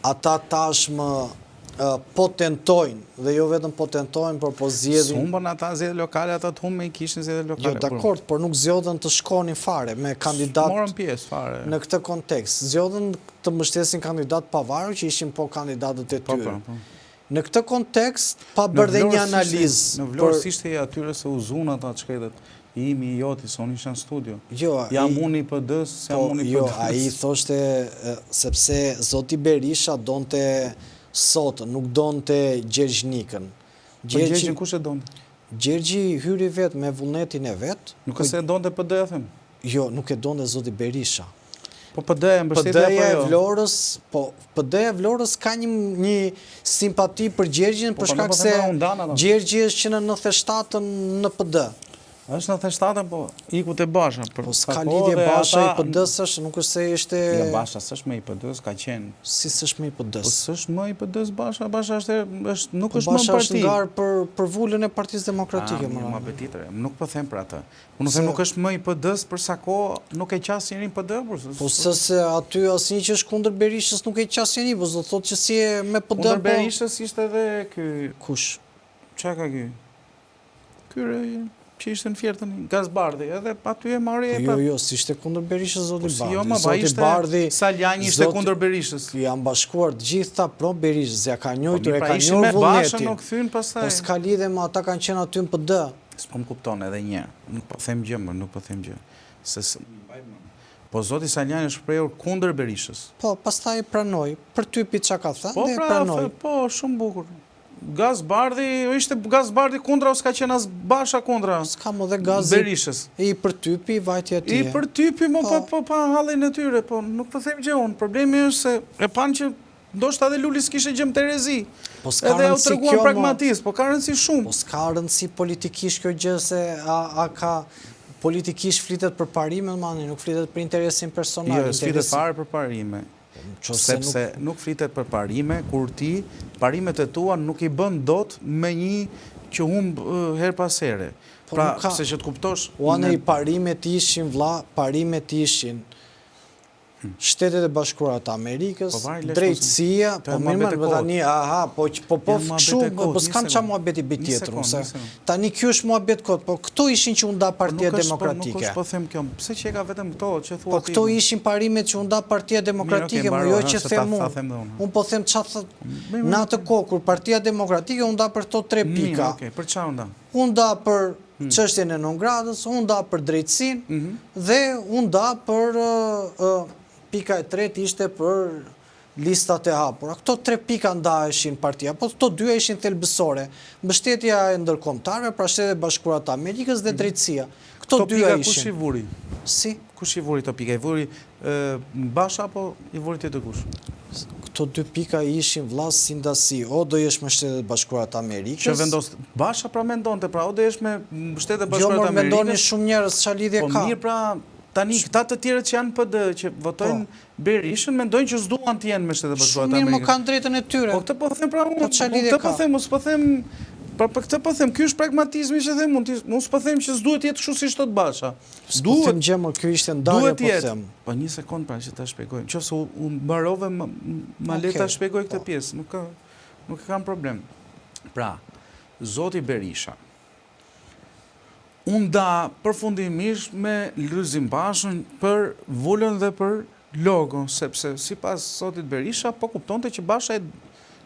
ata tashmë po tentojnë, dhe jo vetëm po tentojnë, por po zgjedhin. Humbën ata zgjedhje lokale, ata të humbën kishin zgjedhje lokale. Jo, dakord, por nuk zgjodhen të shkonin fare me kandidat. Morën pjesë fare. Në këtë kontekst, zgjodhen të mbështesin kandidat pavarur që ishin po kandidatët e tyre. Në këtë kontekst, pa bërë dhe një analizë. Në Vlorë ishte e atyre se u zunë ata çketet. Imi i joti, se unë isha në studio. Jam unë i PD-s, jam unë i PD-s. Jo, a i thoshte, sepse zoti Berisha donte Sotën, nuk donte Gjergjnikën. Gjergjin kush e donte? Gjergji hyri vetë me vullnetin e vetë. Nuk e se donte PD-ja, them? Jo, nuk e donte zoti Berisha. Po PD-ja e mbështetja apo jo? Vlorës, po PD-ja e Vlorës ka një simpati për Gjergjin, për shkak se Gjergji është që në 97-ën në PD. Është 97, po iku te Basha. Po s'ka lidhje Basha i PD-s është, nuk është se ishte... Jo, Basha s'është më i PD-s, ka qenë. Si s'është më i PD-s? Po s'është më i PD-s Basha, Basha nuk është më Basha parti. është ngarë për vullën e Partisë Demokratike. Ma betitre, nuk po them për atë. Unë them nuk është më i PD-s për sa kohë nuk e qas njërin PD. Po se aty asnjë që është kundër Berishës nuk e qas njëri, po do thotë që si e me PD. Kundër Berishës ishte edhe ky... Kush? Qa ka ky? Ky që ishte në Fjertën, Gazbardhi, edhe aty e marri e prapë. Jo, si ishte kundër Berishës zoti Bardhi. Jo, ma ba ishte Saljani ishte kundër Berishës. Janë bashkuar të gjitha pro Berishës, ja ka njojtur, e ka njojë vullnetin. Po s'ka lidhe ma ata kanë qenë aty në PD. S'po më kupton edhe një, nuk po them gjë, nuk po them gjë. Po zoti Saljani është shprehur kundër Berishës. Po, pastaj pranoi, për ty pi çka ka thënë, dhe pranoi. Po, shumë bukur. Gazbardhi, ishte Gazbardhi kundra ose ka qenë as Basha kundra? S'ka më dhe gazi Berishës. i përtypi, vajtja tje. I përtypi, pa hallin e tyre, po nuk po them gjë unë. Problemi është se e panë që ndoshta edhe Luli s'kishe gjëmë Terezi. Edhe u treguan pragmatist, po ka rëndësi shumë. Po s'ka rëndësi politikisht kjo gjë se a ka politikisht flitet për parime, nuk flitet për interesin personal. Jo, s'flitet fare për parime. Sepse nuk flitet për parime, kur ti parimet e tua nuk i bën dot me një që humbë her pas here. Pra, se që të kuptosh... Uane i parimet ishin, vlla, parimet ishin Shtetet e Bashkuara të Amerikës, drejtësia, po mirë më tani, po kështu, po s'kam qa muhabet i bit tjetër, tani kjo është muhabet kot, po këto ishin që unda Partia Demokratike. Nuk është po them kjo, pse që e ka vetëm këto, që thua ti? Po këto ishin parimet që unda Partia Demokratike, më jo që them unë po them qa thët, në atë kohë, kur Partia Demokratike unda për këto 3 pika. Për qa unda? Unda për çështjen e non-gradës, unda për drejtësinë dhe unda për pika e tretë ishte për listat e hapura. Këto 3 pika ndaheshin partia, po këto 2 ishin thelbësore. Mbështetja e ndërkombëtarëve, pra Shtetet e Bashkuara të Amerikës dhe drejtësia. Këto 2 ishin. Kush i vuri? Si? Kush i vuri këto pika? I vuri Basha apo i vuri tjetër kush? Këto 2 pika ishin vllaz si ndasi, o do jesh me Shtetet e Bashkuara të Amerikës. Që vendos Basha pra mendonte, pra o do jesh me Shtetet e Bashkuara të Amerikës. Jo, mendonin shumë njerëz, çfarë lidhje ka? Po mirë pra, tani këta të tjerët që janë PD, që votojnë Berishën, mendojnë që s'duan të jenë me Shtetet e Bashkuara të Amerikës. Shumë mirë, më kanë drejtën e tyre. Po këtë po them pra unë, këtë po them, mos po them, pra për këtë po them, ky është pragmatizmi që them unë, mos po them që s'duhet jetë kështu siç thot Basha. Duhet gjemër, ky ishte ndarja po them. Po një sekond pra që ta shpjegoj. Nëse u mbarove ma le ta shpjegoj këtë pjesë, nuk kam problem. Pra, zoti Berisha unë da përfundimisht me Lulzim Bashën për vullën dhe për logon, sepse si pas zotit Berisha, po kuptonte që Basha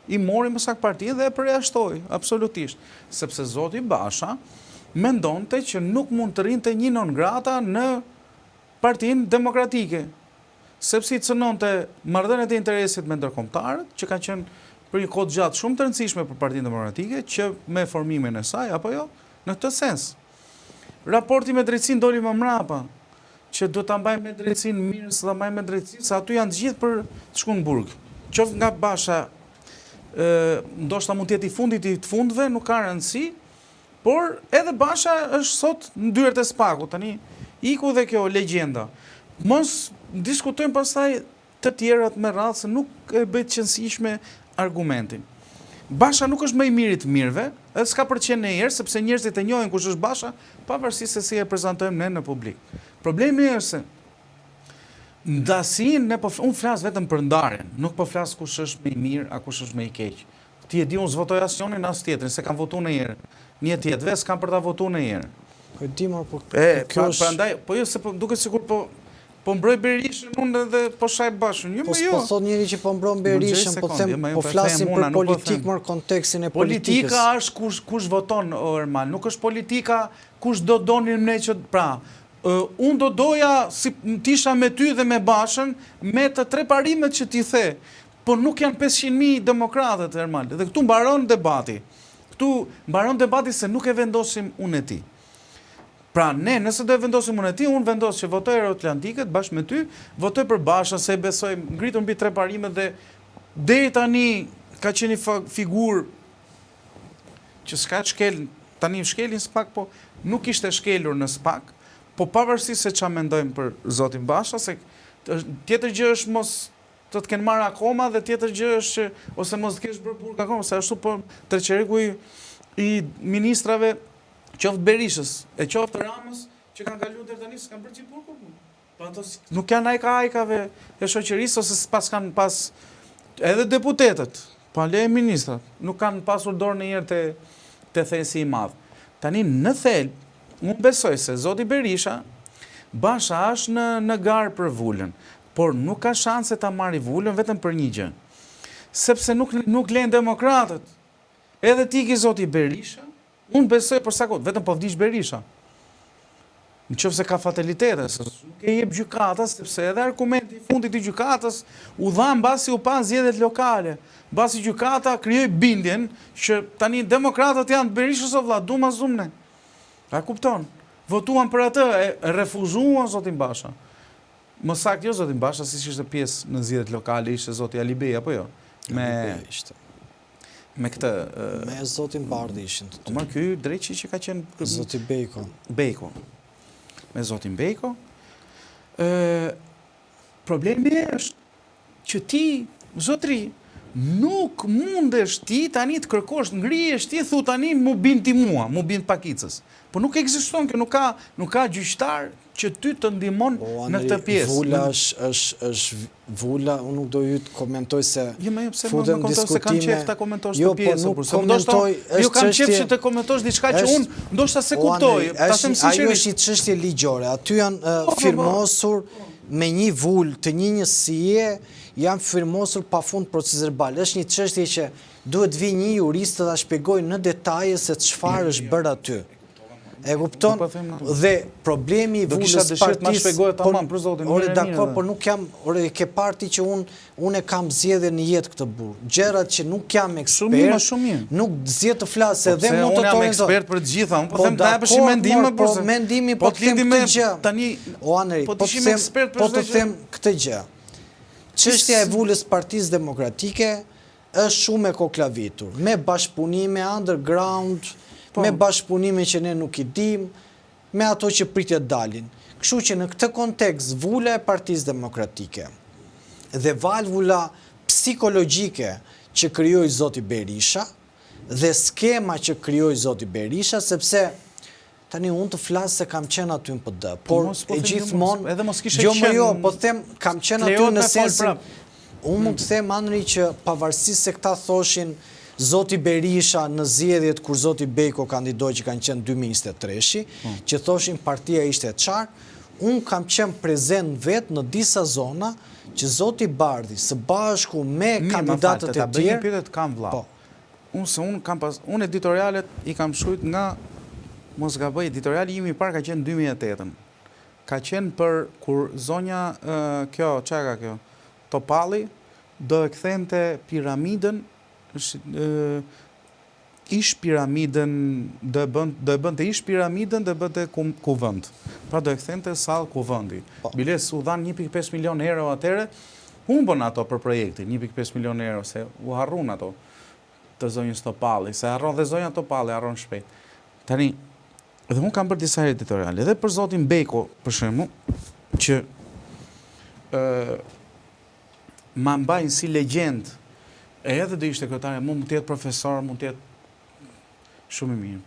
i mori më saktë partinë dhe e përjashtoi, absolutisht. Sepse zoti Basha mendonte që nuk mund të rinte një non grata në Partinë Demokratike, sepse i cënonte marrëdhëniet e interesit me ndërkombëtarët, që kanë qenë për një kohë gjatë shumë të rëndësishme për Partinë Demokratike, që me formimin e saj, apo jo, në këtë sens. Raporti me drejtësinë doli më mrapa, që do ta mbajmë me drejtësinë mirë, se ta mbajmë me drejtësinë, se aty janë të gjithë për të shkuar në burg. Qoftë nga Basha, ndoshta mund të jetë i fundit i të fundëve, nuk ka rëndësi, por edhe Basha është sot në dyert e SPAK-ut, tani iku dhe kjo legjenda. Mos diskutojmë pastaj të tjerat me radhë, se nuk e bëj të qëndësishme argumentin. Basha nuk është më i miri të mirëve, edhe s'ka për qenë në herë, sepse njerëzit e njohin kush është Basha, pavarësisht se si e prezantojmë ne në publik. Problemi është se ndasinë, unë flas vetëm për ndarjen, nuk po flas kush është më i mirë, a kush është më i keq. Ti e di unë s'votoj asnjërin as tjetrin, se kam votuar në herë. Një tjetër vetë s'kam për ta votuar në herë. Po e di më po kjo është prandaj, po jo se duket sikur po mbroj Berishën unë dhe po shaj Bashën. Jo, po thot njëri që po mbron Berishën, po them, po flasim për politikë, më kontekstin e politikës. Politika është kush voton, Ermal, nuk është politika kush do donin ne që pra. Unë do doja si tisha me ty dhe me Bashën me të 3 parimet që ti the, por nuk janë 500.000 demokratët, Ermal. Dhe këtu mbaron debati. Këtu mbaron debati se nuk e vendosim unë e ti. Pra ne, nëse do e vendosim unë e ti, unë vendos që votoj Euroatlantikët bashkë me ty, votoj për Bashën, se e besoj ngritur mbi 3 parimet dhe deri tani ka qenë një figurë që s'ka shkel, tani shkelin SPAK, po nuk ishte shkelur në SPAK, po pavarësisht se çfarë mendojmë për zotin Basha, se tjetër gjë është mos të kenë marrë akoma dhe tjetër gjë është ose mos të kesh bërë burg akoma, se ashtu po treqeriku i ministrave qoftë Berishës, e qoftë Ramës, që kanë kaluar deri tani s'kan bërë gjithë burgun. Po ato nuk janë ajkave e shoqërisë ose pas kanë pas edhe deputetët, pa le ministrat, nuk kanë pasur dorë ndonjëherë te thesi i madh. Tani në thelb, unë besoj se zoti Berisha Basha është në garë për vullën, por nuk ka shanse ta marrë vullën vetëm për një gjë. Sepse nuk len demokratët. Edhe ti ki zoti Berisha, unë besoj për sa kohë, vetëm po vdiq Berisha. në qoftë se ka fatalitete, se nuk e jep gjykata, sepse edhe argumenti i fundit i gjykatës u dha mbasi u pa zgjedhjet lokale. Mbasi gjykata krijoi bindjen që tani demokratët janë të Berishës o vlla, dum as dum ne. A kupton? Votuan për atë, e refuzuan zotin Basha. Më saktë jo zotin Basha, si ishte pjesë në zgjedhjet lokale, ishte zoti Ali Bey apo jo? Me këtë me zotin Bardhi ishin të dy. Më ky drejtë që ka qenë Zoti Bejko. Me zotin Bejko. Problemi është që ti, zotri, nuk mundesh ti tani të kërkosh, ngrihesh ti thu tani mu bin ti mua, mu bin Pakicës. Po nuk ekziston kjo, nuk ka gjyqtar që ty të ndihmon në këtë pjesë. Vula është vula, unë nuk do ju të komentoj se futem diskutime. Kam qef të komentosh të pjesë. Jo, po nuk komentoj, jo kam qef që të komentosh diçka që unë ndoshta se kuptoj. Ajo është një çështje ligjore. Aty janë firmosur me një vulë të një njësie, janë firmosur pa fund proces verbal. Është një çështje që duhet vi një jurist të ta shpjegojë në detaje se çfarë është bërë aty. E kupton? Dhe problemi i vulës partisë... Ore, dakor, por nuk jam... Ore, ke parti që unë e kam zgjedhje në jetë këtë burë. Gjerat që nuk jam ekspert, nuk zgjedh të flasë edhe mund të tojnë... Unë jam ekspert për të gjitha, unë po them të apësh i mendime, po mendimi po të them këtë gjë. O, Aneri, po të them këtë gjë. Çështja e vulës partisë demokratike është shumë e koklavitur, me bashkëpunime underground, me bashkëpunime që ne nuk i dim, me ato që pritjet dalin. Kështu që në këtë kontekst, vula e Partisë Demokratike dhe valvula psikologjike që krijoi zoti Berisha dhe skema që krijoi zoti Berisha, sepse tani unë të flas se kam qenë aty në PD, por e gjithmonë jo, po them kam qenë aty në sensin unë mund të them Andri që pavarësisht se këta thoshin zoti Berisha në zgjedhjet kur zoti Bejko kandidoi që kanë qenë 2023, që thoshin partia ishte e qartë, unë kam qenë prezent vetë në disa zona që zoti Bardhi së bashku me kandidatët e tjerë. Unë editorialet i kam shkruajt nga, mos gaboj, editoriali imi i parë ka qenë 2008. Ka qenë për kur zonja kjo, çka kjo? Topalli do e kthente piramidën ish piramidën, do e bënte ish piramidën dhe bënte kuvend. Pra do e kthente sallë kuvendi. Biles u dhan 1.5 milion euro atere, humbën ato për projektin, 1.5 milion euro, se u harrun ato të zonjës Topalli, se harron dhe zonja Topalli, harron shpejt. Tani, edhe unë kam bërë disa editoriale, edhe për zotin Bejko, për shembull, që ma mbajnë si legjend, edhe dhe ishte kryetare, mund të jetë profesor, mund të jetë shumë i mirë.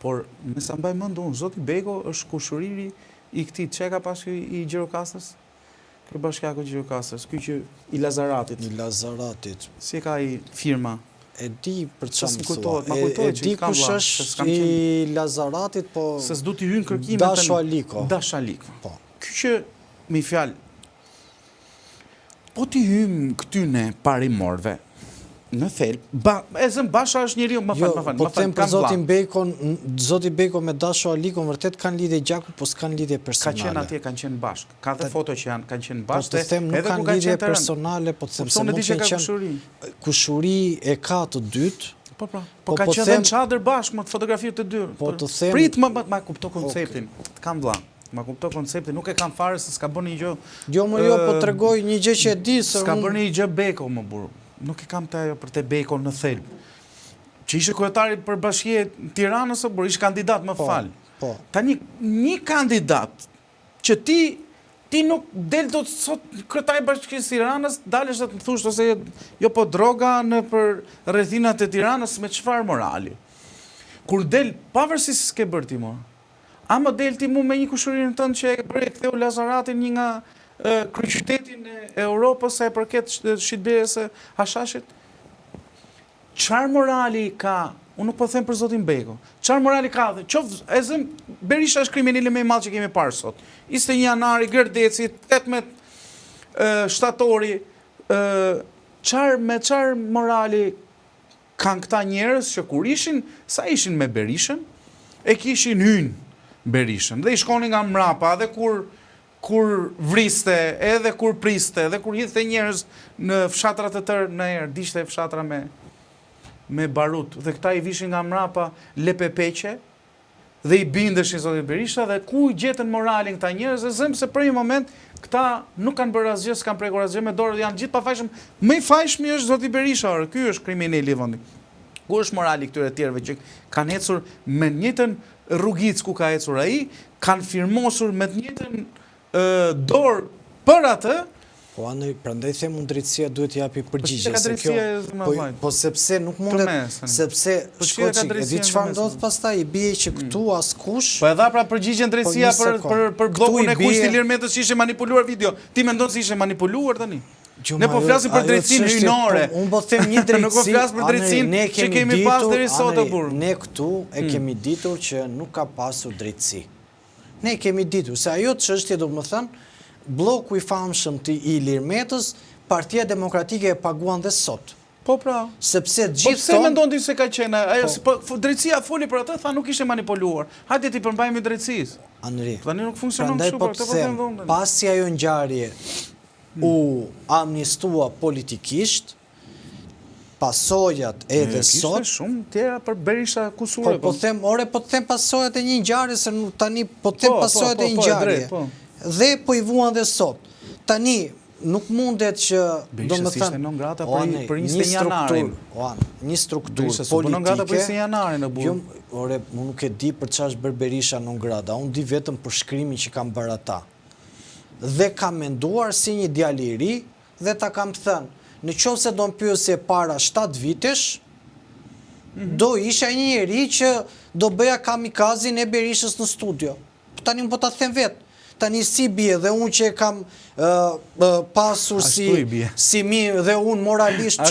Por, me sa mbaj mëndu unë, zoti Bejko është kushuriri i këtij, që ka pas i Gjirokastës? Kërë bashkiaku Gjirokastës, ky që i Lazaratit. I Lazaratit. Si ka i firma? E di për çfarë më thua. E di kush është i Lazaratit, po... Se s'du t'i hynë kërkimet... Dasho Aliko. Dasho Aliko. Ky që, mi fjalë, po t'i hymë këtyne parimorve, në thelb, e zëm Basha është njeriu, më falë, po them për zotin Bejko, zoti Bejko me Dasho Aliko vërtet kanë lidhje gjaku, po s'kanë lidhje personale. Ka qenë atje, kanë qenë bashkë. Ka dhe foto që kanë qenë bashkë. Po të them nuk kanë lidhje personale, po të them se mund të qenë kushuri e ka të dytë. Po ka qenë dhe në çadër bashkë, më të fotografiu të dy. Po të them... Prit ma kupto konceptin, të kam vlla. Ma kupto konceptin, nuk e kam fare se s'ka bërë një gjë. Jo, po tregoj një gjë që e di se s'ka bërë një gjë Beko, më burr. Nuk e kam të ajo për te Beko në thelb. Që ishe kryetari për bashkie Tiranës, por ishte kandidat, më fal. Tani një kandidat që ti nuk del do të sot kryetari bashkisë Tiranës, dalesh të më thush ose jo po droga në për rrethinat e Tiranës me çfarë morali. Kur del pavarësisht s'ke bërë ti më. A më del ti mu me një kushurinë tënë që e bërë e ktheu Lazaratin një nga kryeqytetin e Europës sa e përket shitblerjes së hashashit? Çfarë morali ka? Unë nuk po them për zotin Beko. Çfarë morali ka? Qoftë, e zëm, Berisha është kriminali më i madh që kemi parë sot. 21 janari, Gërdeci, 18 shtatori, me çfarë morali kanë këta njerëz që kur ishin, sa ishin me Berishën, e kishin hynë Berishën. Dhe i shkoni nga mrapa, edhe kur vriste, edhe kur priste, edhe kur hidhte njerëz në fshatrat e tërë në erë, dishte fshatra me barut. Dhe këta i vishin nga mrapa lepepeqe, dhe i bindeshin zoti Berisha, dhe ku i gjetën moralin këta njerëz, dhe zëmë se për një moment këta nuk kanë bërë asgjë, s'kanë prekur asgjë me dorë, janë gjithë pafajshëm. Më i fajshmi është zoti Berisha, ky është kriminali i vendit. Ku është morali këtyre tjerëve që kanë ecur me të njëjtën rrugic ku ka ecur ai, kanë firmosur me të njëjtën dorë për atë. Po Andri, prandaj them drejtësia duhet japi përgjigje se kjo. Po sepse nuk mundet, sepse shkoçi, e di çfarë ndodh pastaj, i bie që këtu askush. Po e dha pra përgjigjen drejtësia për bllokun e Kushtit Ilir Metës që ishte manipuluar video. Ti mendon se ishte manipuluar tani? Ne po flasim për drejtësinë hyjnore. Unë po them një drejtësi. Nuk po flas për drejtësinë që kemi pas deri sot e burr. Ne këtu e kemi ditur që nuk ka pasur drejtësi. Ne kemi ditur se ajo çështje, domethënë, bloku i famshëm të Ilir Metës, Partia Demokratike e paguan dhe sot. Po pra. Sepse gjithë pse mendon ti se ka qenë ajo drejtësia foli për atë, tha nuk ishte manipuluar. Hajde ti përmbajmë drejtësisë. Andri. Tani nuk funksionon kështu, po të them, pasi ajo ngjarje u amnistua politikisht, pasojat edhe sot. Kishte shumë tjera për Berisha kusure. Po të them pasojat e një ngjarje, se tani po të them pasojat e një ngjarje. Dhe po i vuan dhe sot. Tani nuk mundet që Berisha ishte non grata për 21 janarin. Një strukturë politike. Non grata për 21 janarin në burr. Ore, unë nuk e di për çfarë bër Berisha non grata. Unë di vetëm për shkrimin që kam bërë ata. Dhe kam menduar si një djalë i ri dhe ta kam thënë, në qoftë se do më pyesje para 7 vitesh, do isha një njeri që do bëja kamikazin e Berishës në studio. Tani më po ta them vetë. Tani si bie dhe unë që kam pasur si mirë dhe unë moralisht,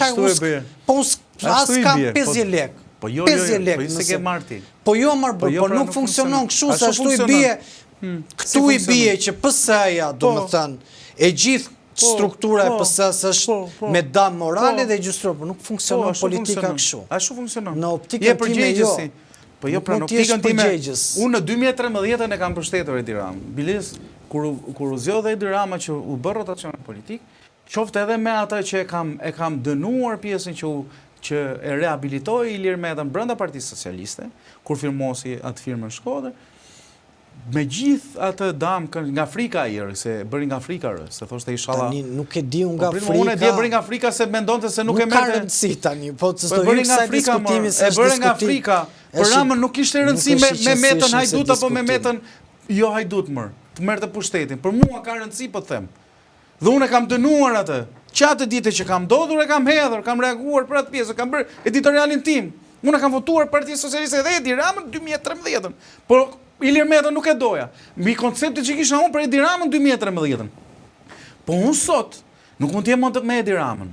po as kam 50 lek. Po jo, se ke marti. Po jo marrë, por nuk funksionon kështu, se ashtu i bie, këtu i bie që PS-ja, do më thënë, e gjithë struktura e PS-s është me dam morale dhe gjustro, por nuk funksionon politika kështu. Ashtu funksionon. Në optikën time jo. Po jo, pra në optikën time, unë në 2013 e kam përshtetër Edi Rama. Biles, kur u zgjodhi Edi Rama që u bërë rotacion politik, qoftë edhe me ata që e kam dënuar pjesën që e rehabilitoi Ilir Metën brenda Partisë Socialiste, kur firmosi atë firmën Shkodër, me gjithë atë dam nga Afrika ai, se bëri nga Afrika, se thoshte inshallah. Tani nuk e di nga Afrika. Unë e di bëri nga Afrika se mendonte se nuk e merrte. Nuk ka rëndësi tani, po të do hyj kësaj diskutimi se është bëri nga Afrika. Për Ramën nuk kishte rëndësi me Metën Hajdut apo me Metën jo Hajdut më, të merrte pushtetin. Për mua ka rëndësi, po them. Dhe unë e kam dënuar atë. Qatë ditë që kam ndodhur e kam hedhur, kam reaguar për atë pjesë, kam bërë editorialin tim. Unë kam votuar Partisë Socialiste dhe Edi Ramën 2013. Por Ilir Metën nuk e doja. Mbi konceptet që kisha unë për Edi Ramën 2013. Po unë sot nuk mund të jem me Edi Ramën.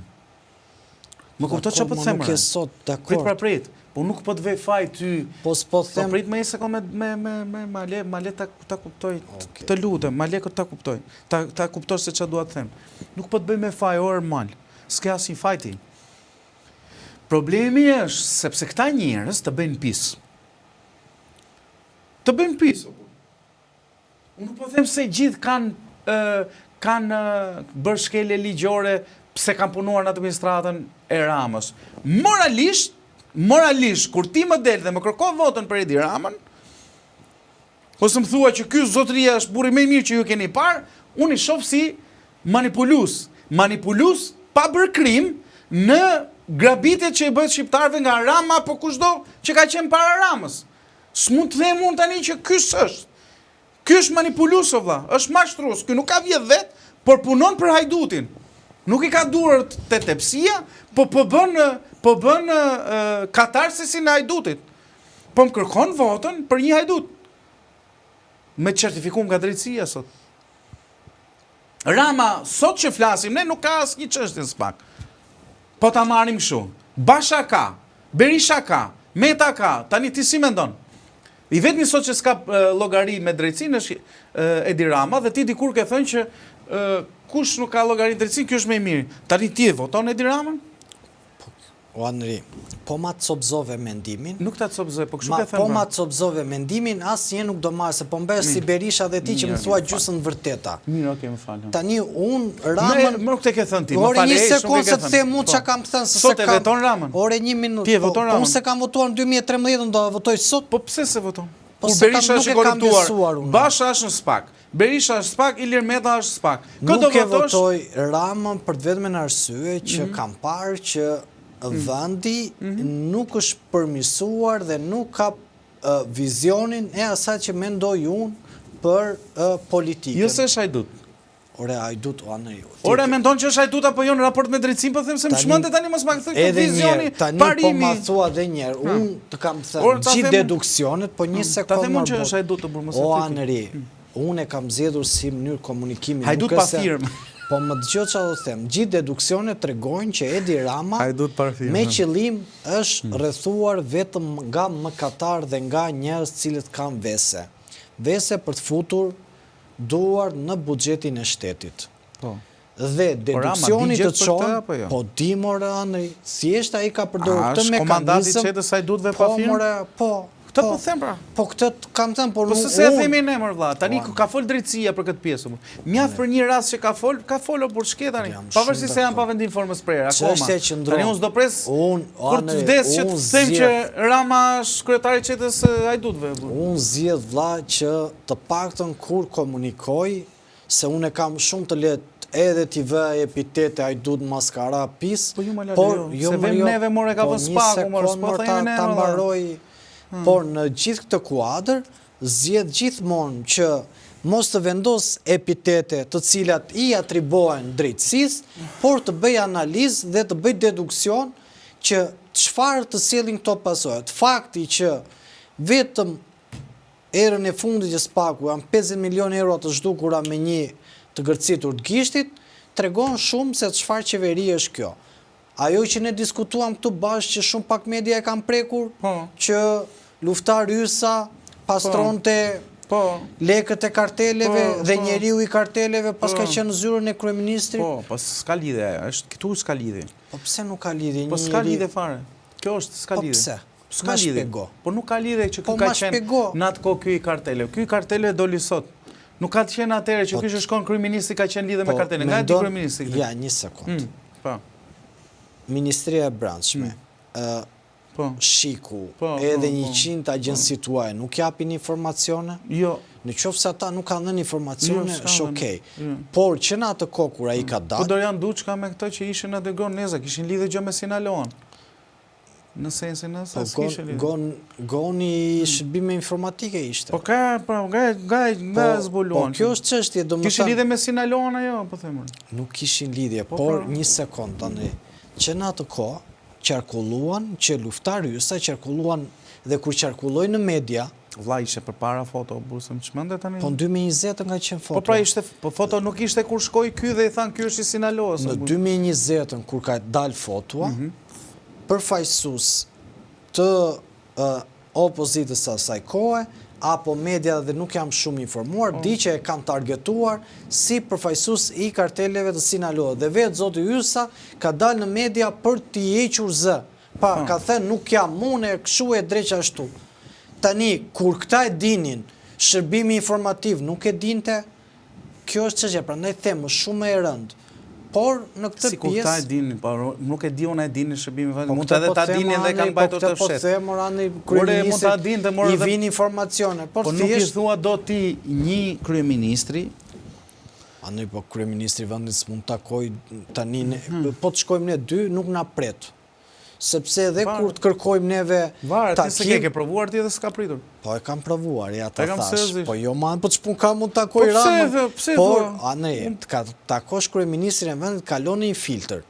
Më kupton çfarë po të them? Nuk e sot, dakor. Prit. Po nuk po të vej faj ty. Po s'po them. Po prit më një sekond me le ta kuptoj. Të lutem, ma le ta kuptoj. Ta kuptosh se çfarë dua të them. Nuk po të bëj me faj orë mal. S'ka asnjë faj ti. Problemi është sepse këta njerëz të bëjnë pis. Të bëjnë pis. Unë po them se gjithë kanë bërë shkelje ligjore pse kanë punuar në administratën e Ramës. Moralisht, kur ti më del dhe më kërkon votën për Edi Ramën, ose më thua që ky zotëria është burri më i mirë që ju keni parë, unë i shoh si manipulus pa bërë krim në grabitjet që i bëhet shqiptarëve nga Rama apo kushdo që ka qenë para Ramës. S'mund të them unë tani që ky është. Ky është manipulus o vlla, është mashtrues, ky nuk ka vjedh vet, por punon për Hajdutin. Nuk i ka durë te tepsia, po bën katarsisin e Hajdutit. Po më kërkon votën për një Hajdut. Me certifikum nga drejtësia sot. Rama, sot që flasim, ne nuk ka asnjë çështje s'pak. Po ta marrim kështu. Basha ka, Berisha ka, Meta ka, tani ti si mendon? I vetmi sot që s'ka llogari me drejtësinë është Edi Rama dhe ti dikur ke thënë që kush nuk ka llogari drejtësinë, ky është më i miri. Tani ti e voton Edi Ramën? O Anri, po ma të copzove mendimin. Nuk ta copzoj, po kështu ke thënë. Po ma të copzove mendimin, asnjë nuk do marrë, se po mbesh si Berisha dhe ti që më thua gjysmën vërteta. Mirë, okay, më falem. Tani unë Ramën... Më nuk te ke thënë ti, më ore falem. një sekundë se të them unë çka kam thënë, se sot e voton Ramën. Ore një minutë. Ti e voton Ramën. Unë se kam votuar në 2013, do votoj sot. Po pse se voton? Po Kur Berisha është i korruptuar, Basha është në SPAK, Berisha është SPAK, Ilir Meta është SPAK. Nuk e votoj Ramën për të vetmen arsye që kam parë që vendi nuk është përmirësuar dhe nuk ka vizionin e asaj që mendoj unë për politikën. Jo se është hajdut. Ore, hajdut, o anë ju. Ore, mendon që është hajdut apo jo në raport me drejtësinë, po them se më çmendë tani mos ma kthy këtë vizioni parimi. Tani po ma thua edhe një herë, unë të kam thënë gjithë deduksionet, po një sekondë. Ta them që është hajdut të burr mos e o Anëri, unë e kam zgjedhur si mënyrë komunikimi. Hajdut pa firmë. Po më dëgjoj çfarë do them. Gjithë deduksionet tregojnë që Edi Rama me qëllim është rrethuar vetëm nga mëkatar dhe nga njerëz cilët kanë vese. Vese për të futur duar në buxhetin e shtetit. Po. Dhe deduksioni të çon, po di more Andri, thjesht ai ka përdorur këtë mekanizëm. Komandati i çetës hajdutëve pa firmë. Po. Këtë po them pra. Po këtë kam thënë, por po se e themi ne më vëlla. Tani ka fol drejtësia për këtë pjesë. Mjaft për një rast që ka fol por ç'ke tani. Pavarësisht se janë pa vendim formës prerë akoma. Tani unë s'do pres kur të vdes që të them që Rama është kryetari i çetës hajdutëve. Unë zgjedh vëlla që të paktën kur komunikoj, se unë kam shumë të lehtë edhe t'i vë epitete hajdut, maskara, pis. Po ju më lale, se vem neve more ka vë spaku, more s'po thejme ne. Ta mbaroj. Por në gjithë këtë kuadër, zgjedh gjithmonë që mos të vendos epitete të cilat i atribohen drejtësisë, por të bëj analizë dhe të bëj deduksion që çfarë të sjellin këto pasojat. Fakti që vetëm erën e fundit që spaku janë 50 milion euro të zhdukura me një të gërcitur të gishtit, tregon shumë se çfarë qeveri është kjo. Ajo që ne diskutuam këtu bashkë që shumë pak media e kanë prekur, që luftar Yrsa pastronte lekët e karteleve dhe njeriu i karteleve pas ka qenë në zyrën e kryeministrit. Po s'ka lidhje, është këtu s'ka lidhje. Po pse nuk ka lidhje? Po s'ka lidhje fare. Kjo është s'ka lidhje. Po pse? S'ka lidhje. Po nuk ka lidhje që ky ka qenë në atë kohë ky i karteleve. Ky i karteleve doli sot. Nuk ka të qenë atëherë që ky që shkon kryeministri ka qenë lidhje me kartelin. Nga di kryeministri. Ja, një sekond. Po. Ministria e Brendshme, Shiku, edhe 100 agjensi tuaj, nuk japin informacione? Jo. Në qoftë se ata nuk kanë dhënë informacione, është okej. Por që në atë kohë kur ai ka dalë... Po Dorian Duçka me këto që ishin atë Goneza, kishin lidhje gjë me Sinaloan. Në sensin e sa s'kishin lidhje. Goni shërbime informatike ishte. Po ka, nga zbuluan. Po kjo është çështje, domethënë. Kishin lidhje me Sinaloan ajo, po them unë. Nuk kishin lidhje, por një sekond tani. Që në atë kohë qarkulluan, që luftar Yrsa qarkulluan dhe kur qarkullojnë në media... Vlla ishe për para foto, burse më çmendet tani. Po në 2020 nga qenë foto. Po pra ishte, po foto nuk ishte kur shkoi ky dhe i than ky është i Sinaloas. Në 2020 kur ka dalë fotoa, përfaqësues të opozitës së asaj kohe, apo media dhe nuk jam shumë informuar, di që e kanë targetuar si përfaqësues i karteleve të Sinaloa. Dhe vetë zoti Yrsa ka dalë në media për t'i hequr zë. Pa, ka thënë nuk jam unë, kështu e drejt ashtu. Tani, kur këta e dinin, shërbimi informativ nuk e dinte, kjo është çështje, prandaj them, është shumë e rëndë. Por në këtë pjesë... Si kur ta e dinin, nuk e di unë e dinin shërbimi informativ, mund të edhe ta dinin dhe kanë bajtur të fshet. Po të morani kryeministri, i vini informacione. Po nuk i thua do ti një kryeministri... Anë, po kryeministri vendit s'mund takoj tani, po të shkojmë ne dy, nuk na pret. Sepse edhe kur të kërkojmë neve takim... Vare, ti se ke provuar ti dhe s'ka pritur. Po e kam provuar, ja ta thash. Po jo man, po ç'pun ka mund takoj Ramën. Pse? Por, anë, të takosh kryeministrin e vendit, kalon një filtr.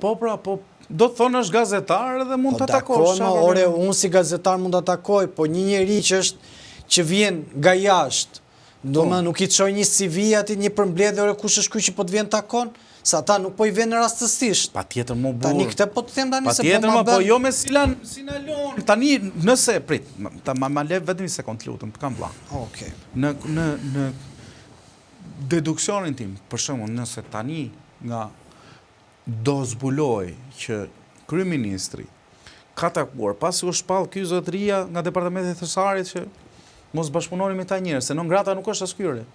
Po pra, po do të thonë është gazetar dhe mund të takosh. Po ore, unë si gazetar mund të takoj, po një njeri që vjen nga jashtë, do më nuk i të shoj një CV ati, një përmbledhje, ore kush është ky që po të vjen takon, sa ta nuk po i vjen rastësisht. Pa tjetër më burë. Tani këtë po të them tani se po ma bërë. Pa tjetër më, po jo me Sinaloan. Tani nëse, prit, ma lev vetëm një sekund të lutëm, të kam vlla. Okej. Në deduksionin tim, për shembull, nëse tani nga do zbuloj që kryeministri ka takuar, pasi u shpall ky zotëria nga departamenti i Thesarit që mos bashkëpunoni me ta njerëz, se non grata nuk është as kyre.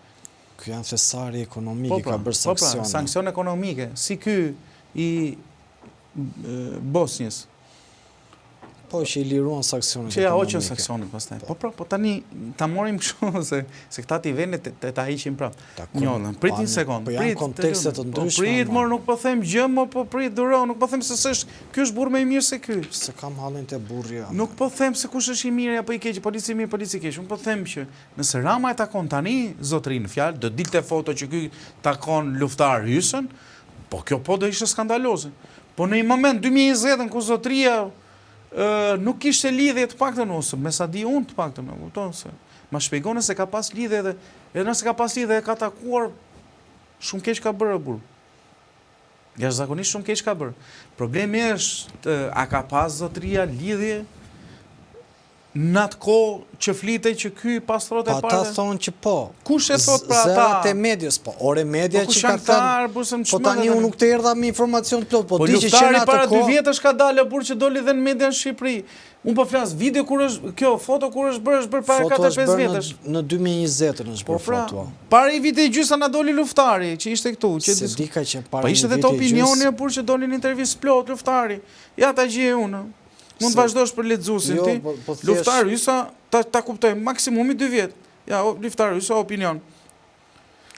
Ky janë thesari ekonomik, ka bërë sanksione. Sanksione ekonomike, si ky i Bosnjës. Po që i liruan sanksionet që ja ekonomike. hoqën sanksionet pastaj. Po tani ta morim kështu se këta ti vende ta hiqim prap. Njëllën, prit një sekond. Po janë kontekste të ndryshme. Prit, mor, nuk po them gjë, po prit duro, nuk po them se ky është burr më i mirë se ky. Se kam hallin te burri. Nuk po them se kush është i mirë apo i keq, polici mirë, polici keq. Unë po them që nëse Rama e takon tani zotrin fjalë, do dilte foto që ky takon luftar Hysën, po kjo po do ishte skandaloze. Po në një moment 2020 ku zotria nuk kishte lidhje të paktën ose me sa di unë të paktën, e kupton se ma shpjegoni se ka pas lidhje edhe nëse ka pas lidhje ka takuar shumë keq ka bërë burr. Jashtëzakonisht shumë keq ka bërë. Problemi është a ka pas zotria lidhje në atë kohë që flitej që ky pastrot e parë. Ata thonë që po. Kush e thot për ata? Zërat e medias, po. Ore media që ka thënë. Po tani unë nuk të erdha me informacion plot, po di që luftari para 2 vjetësh ka dalë burr që doli dhe në media në Shqipëri. Unë po flas video kur është kjo foto kur është bërë para 4-5 vjetësh. Në 2020 është bërë foto. Para i viti gjysa na doli luftari që ishte këtu, që se dika që para. Po ishte vetë opinioni e burr që doli në intervistë plot luftari. Ja ta gjej unë. Mund të vazhdosh për lexuesin ti. Luftari Hysa ta kuptoj maksimumi 2 vjet. Ja, luftari Hysa opinion.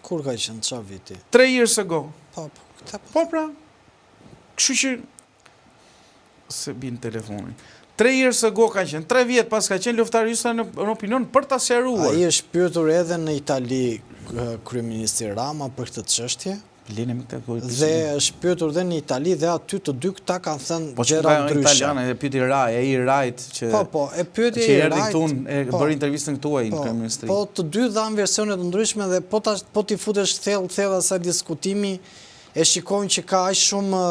Kur ka qenë çfarë viti? 3 years ago. Po pra. Kështu që se bin telefonin. 3 years ago ka qenë, 3 vjet pas ka qenë luftari Hysa në opinion për ta sqaruar. Ai është pyetur edhe në Itali kryeministri Rama për këtë çështje. Dhe është pyetur dhe në Itali dhe aty të dy këta kanë thënë gjëra ndryshe. Italiane e pyeti Rai, ai Rajt që e pyeti që erdhi këtu e bëri intervistën këtu ai në kryeministri. Po të dy dhanë versione të ndryshme dhe po ti futesh thellë asaj diskutimi e shikojnë që ka aq shumë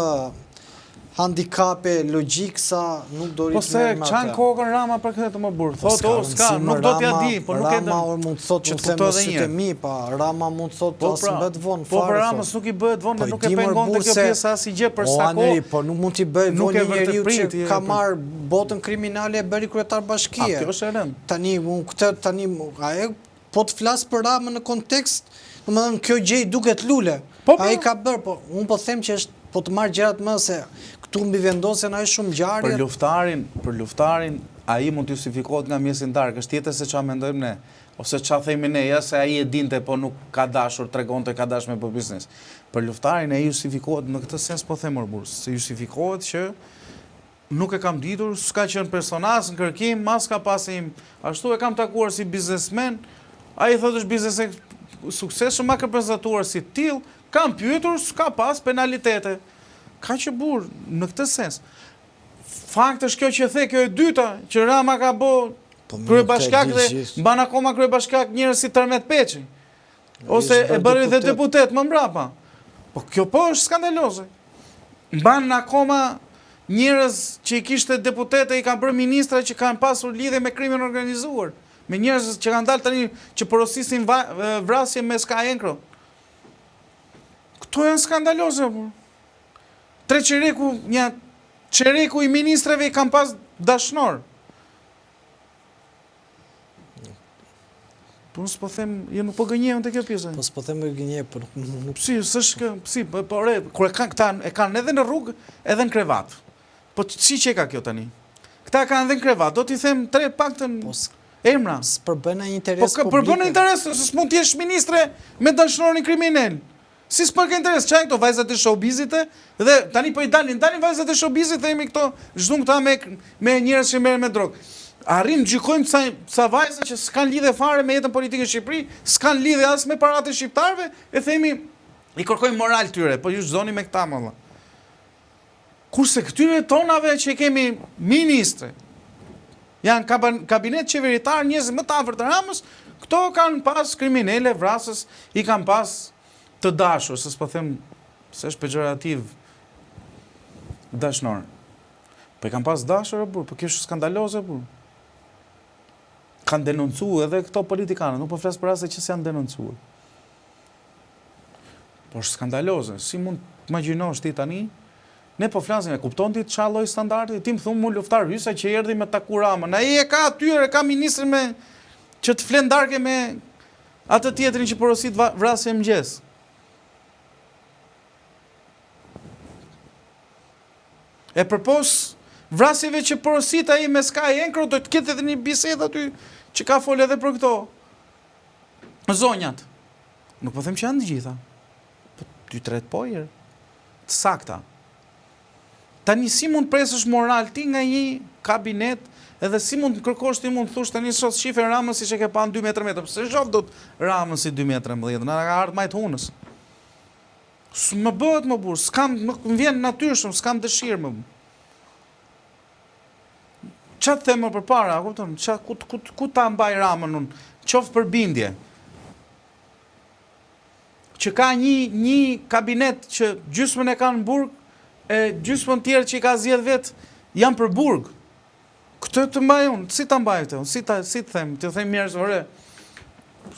handikape logjik sa nuk do rritë me marrë. Po se qanë kokën Rama për këtë të më burë. Thotë, s'ka, nuk do t'ja di, po nuk e dhe. Rama mund të thotë nuk them në sytë e mi, pa Rama mund të thotë asë më bëtë vonë. Po për Ramës nuk i bëtë vonë dhe nuk e pengon të kjo pjesa si gjë për sa kohë. Po nuk mund t'i bëjë vonë një njeriu që ka marrë botën kriminale e bëri kryetar bashkie. A, kjo është e rëndë. Tani, po të flasë për Ramën në kontekst, në më dhënë kjo gjej duket lule. A i ka bërë, po unë po them që është po të marrë gjerat më se këtu mbi vendosen ai shumë ngjarje. Për luftarin, ai mund të justifikohet nga mjesintar, është tjetër se çfarë mendojmë ne, ose çfarë themi ne, ja se ai e dinte po nuk ka dashur, tregonte ka dashur me biznes. Për luftarin ai justifikohet në këtë sens po them burr, se justifikohet që nuk e kam ditur, s'ka qenë personazh në kërkim, mas ka pasim, ashtu e kam takuar si biznesmen, ai thotë është biznes suksesshëm, ma ka prezantuar si till, kam pyetur, s'ka pas penalitete. Ka që burr në këtë sens. Fakt është kjo që the kjo e dyta, që Rama ka bo kryebashkiak dhe mban akoma kryebashkiak njerëz si Tërmet Peçi. Ose e bëri dhe deputet më mbrapa. Po kjo po është skandaloze. Mban akoma njerëz që i kishte deputete i kanë bërë ministra që kanë pasur lidhje me krimin organizuar. Me njerëz që kanë dalë tani që porosisin vrasje me Ska Enkro. Këto janë skandaloze, burr. Një qereku i ministreve i kam pas dashnor. Po s'po them, nuk po gënjejmë të kjo pjesë. Po s'po them gënjej, po nuk... Si, kur e kanë këta, e kanë edhe në rrugë, edhe në krevat. Po si që ka kjo tani? Këta kanë edhe në krevat, do t'i them 3 paktën emra. S'përbëna interes publik. Po përbëna interes, s'mund t'jesh ministre me dashnorin kriminal. Si s'për ka interes, qaj këto vajzat e showbizit dhe tani po i dalin vajzat e showbizit dhe jemi këto zhdun këta me njërës që merren me drogë. Arrim gjykojmë sa vajzat që s'kan lidhe fare me jetën politike Shqipëri, s'kan lidhe as me paratë e shqiptarve, e themi i kërkojmë moral tyre, po ju zhdoni me këta më. Kurse këtyre tonave që kemi ministre, janë kabinet qeveritar, njerëz më të afërt të Ramës, këto kanë pas kriminele, vrasës, i kanë pas të dashur, se s'po them se është pejorativ dashnor. Po i kanë pas dashur, burr, po kjo është skandaloze, burr. Kanë denoncuar edhe këto politikanë, nuk po flas për raste që s'janë denoncuar. Po është skandaloze. Si mund të imagjinosh ti tani Ne po flasim, e kupton ti çfarë lloj standardi? Ti më thon mu luftar hysa që erdhi me taku Ramën. Ai e ka atyre, ka ministrin me që të flen darke me atë tjetrin që porosit vrasje mëngjes. E përpos vrasjeve që porosit ai me Sky Enkro, do të ketë edhe një bisedë aty që ka folë edhe për këto zonjat. Nuk po them që janë të gjitha. Po 2-3 pojër të sakta. Tani si mund presësh moral ti nga një kabinet, edhe si mund kërkosh ti mund thosh tani sot shifën Ramës si që ke pa në 2 metra, pse shoh do të Ramën si 2 metra mbledh, na ka ardhur majt hunës. S'më bëhet më burr, nuk më vjen natyrshëm, s'kam dëshirë më. Qa të themë për para, kupton? Ku ta mbaj Ramën unë? Qoftë për bindje. Që ka një kabinet që gjysmën e kanë në burg, e gjysmën tjerë që i ka zgjedh vetë, janë për burg. Këtë të mbaj unë, si ta mbaj këtë? Si të them? Të them njerëz, ore,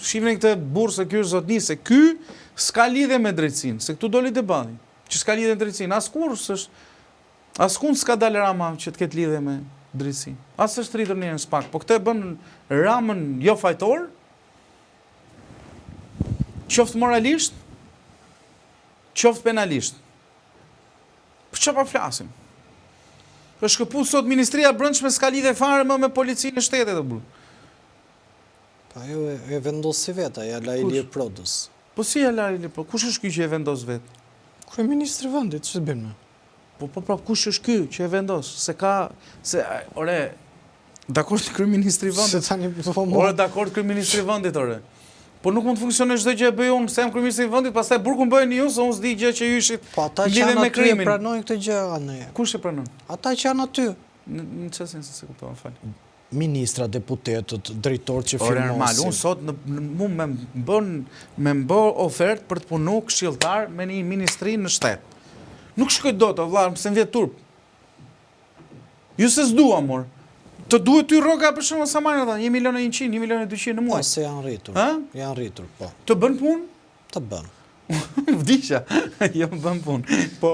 shifni këtë burg se ky është zotni, se ky s'ka lidhje me drejtsinë, se këtu doli debati, që s'ka lidhje me drejtsinë. Askund s'ka dalë Rama që të ketë lidhje me drejtsinë. As është rritur një spak, po këtë bën Ramën jo fajtor, qoftë moralisht, qoftë penalisht. Për çfarë po flasim? Është shkëput sot Ministria e Brendshme s'ka lidhje fare më me policinë e shtetit e burr. Pa jo e vendos si vetë, ja la Ilir Prodës. Po si ja la Ilir Prodës? Kush është ky që e vendos vetë? Kryeministri i vendit, ç'të bën më? Po, kush është ky që e vendos? Ore, dakord kryeministri i vendit. Se tani po Ore, dakord kryeministri i vendit, ore. Po nuk mund të funksionoj çdo gjë e bëj unë, se jam kryeministri i vendit, pastaj burgun bëjeni ju, se unë s'di gjë që ju ishit. Po ata që janë aty e pranojnë këtë gjë anë. Kush e pranon? Ata që janë aty. Në çfarë sensi se kuptova, fal. Ministra, deputetët, drejtorë që firmosin. Ore, normal, unë sot me bë ofertë për të punu këshilltar me një ministri në shtet. Nuk shkoj dot, vëlla, pse më vjet turp. Ju se s'dua, mor. Të duhet ty rroga për shembull sa marrin ata, 1.100.000, 1.200.000 në muaj. Po se janë rritur. Janë rritur, po. Të bën punë? Të bën. Vdisha, jo bën punë. Po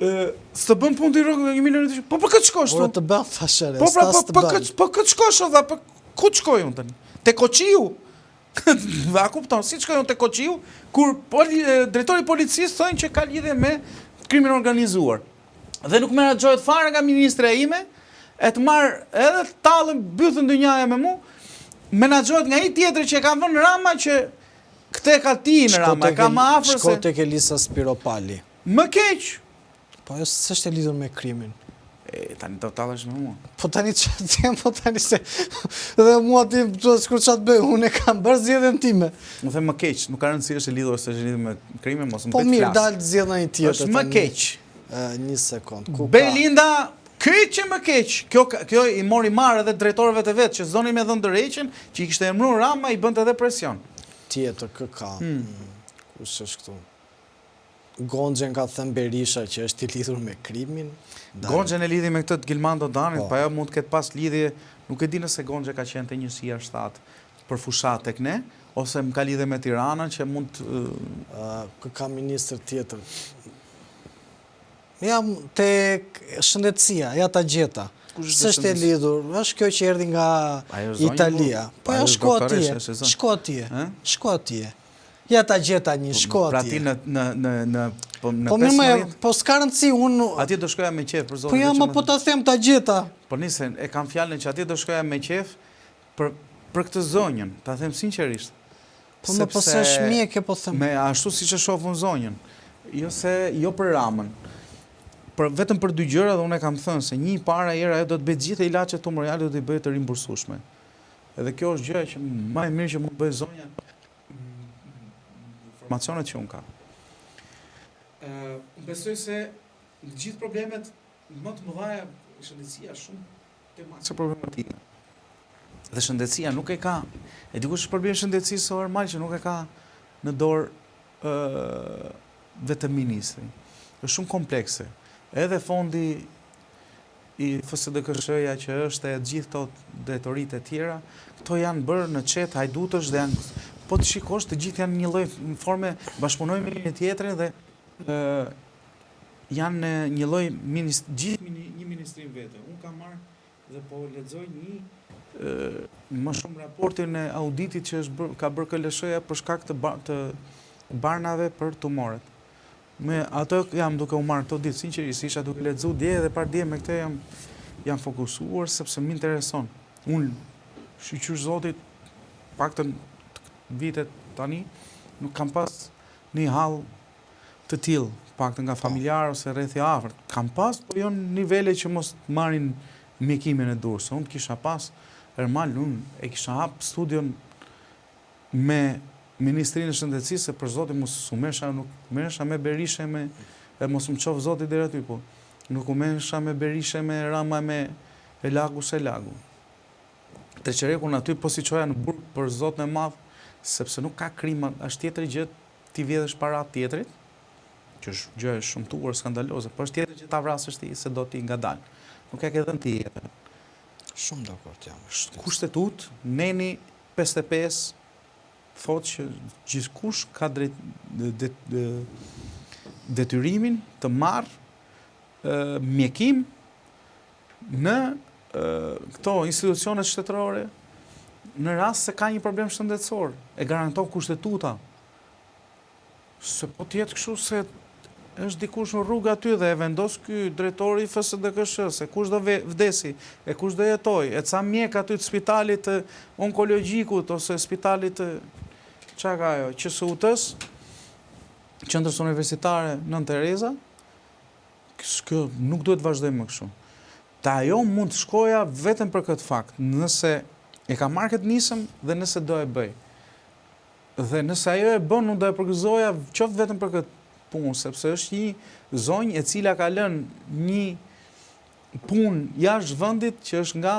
s'të bën punë ti rroga 1.200.000. Po për këtë shkosh tu? Po të bën thashëre. Po këtë shkosh dha, po ku të shkoj unë tani? Te Koqiu. Va kupton, si shkoj unë te Koqiu kur drejtori i policisë thonë që ka lidhje me krimin organizuar. Dhe nuk menaxhohet fare nga ministra ime, e të marrë edhe të talën bythën dynjaja me mu, menaxhohet nga i tjetër që e ka vënë Rama që këte ka ti në Rama, e ka më afër se... Shko tek Elisa Spiropali. Më keq. Po jo s'është e lidhur me krimin. Tani do talësh me mua. Po tani çfarë them, po tani se dhe mua ti s'kur çat bëj, unë e kam bërë zgjedhjen time. Më them më keq, nuk ka rëndësi është e lidhur ose është e lidhur me krimin, mos më bëj po të flas. Po mirë, dal zgjedh një tjetër. Është më keq. Një sekond. Belinda, keq e më keq. Kjo i mori marrë edhe drejtorëve të vetë që zdonin me dhënë Dërheqin, që i kishte emruar Rama, i bënte edhe presion. Tjetër ka. Kush është këtu? Gonxhen ka thënë Berisha që është i lidhur me krimin. Gonxhen e lidhi me këtë Gilmando Danit, pa jo mund të ketë pas lidhje, nuk e di nëse Gonxhe ka qenë te njësia 7 për fushat tek ne, ose më ka lidhje me Tiranën që mund ka ministër tjetër. Ja te shëndetësia, ja ta gjeta. S'është e lidhur, është kjo që erdhi nga Italia. Po ja shko atje. Shko atje. Ja ta gjeta një, shko atje. Pra ti në po mirë, po s'ka rëndësi, unë... Atje do shkoja me qef, për zonë... Po ja, po ta them ta gjeta. Po nise, e kam fjallën që atje do shkoja me qef për këtë zonjën, ta them sinqerisht. Po më po se është mjek e po them. Me ashtu si që shofën zonjën. Jo për Ramën. Vetëm për 2 gjëra dhe unë e kam thënë se një para era do të bëjë gjithë ilaçet tumorale do t'i bëjë të rimbursueshme. Edhe kjo është gjëja që më e mirë që mund të bëjë zonja informacionet që unë kam. Besoj se gjithë problemet më të mëdha shëndetësia shumë tematike problematike. Dhe shëndetësia nuk e ka. E dikush është problem shëndetësisë normal që nuk e ka në dorë vetëm ministri. Është shumë komplekse. Edhe fondi i FSDKSH-ja që është e gjithë këto drejtoritë e tjera, këto janë bërë në çet hajdutësh dhe janë, po të shikosh të gjithë janë një lloj forme bashkëpunojnë me një tjetrin dhe janë një lloj gjithë një ministrim vete. Unë kam marrë dhe po lexoj më shumë raportin e auditit që ka bërë KLSH-ja për shkak të barnave për tumoret. Me ato jam duke u marrë këto ditë, sinqerisht, isha duke lexuar dje dhe par dje me këtë jam fokusuar sepse më intereson. Unë shqyqysh Zotit paktën vitet tani nuk kam pas një hall të tillë, paktën nga familjar ose rreth i afërt. Kam pas, po jo në nivele që mos marrin mjekimin e durrës. Unë kisha pas normal, unë e kisha hap studion me Ministrinë e Shëndetësisë, se për Zotin mos u merresha me Berishën e mos më qof Zoti deri aty, po nuk u merresha me Berishën me Rama me Elagu se Elagu. Treqerekun aty po si çoja në burg për Zotin e Madh, sepse nuk ka krim, është tjetër gjë ti vjedhësh para tjetrit, që është gjë shumë tuar skandaloze, por është tjetër që ta vrasësh ti se do ti ngadal. Nuk e ke dhënë ti jetën. Shumë dakord jam. Kushtetut, Neni 55 thotë që gjithkush ka detyrimin të marrë mjekim në këto institucionet shtetërore në rast se ka një problem shëndetësor. E garanton kushtetuta. Se po tjetë kështu se është dikush në rrugë aty dhe e vendos ky drejtori i FSDKSH, se kush do vdesi, e kush do jetoj, e ca mjek aty të spitalit onkologjikut ose spitalit qa ka ajo, QSUT-s, Qendrës Universitare Nën Tereza, kjo nuk duhet vazhdojmë më kështu. Ta ajo mund të shkoja vetëm për këtë fakt, nëse e ka marrë këtë nisëm dhe nëse do e bëj. Dhe nëse ajo e bën, unë do e përgëzoja qoftë vetëm për këtë punë, sepse është një zonjë e cila ka lënë një punë jashtë vendit që është nga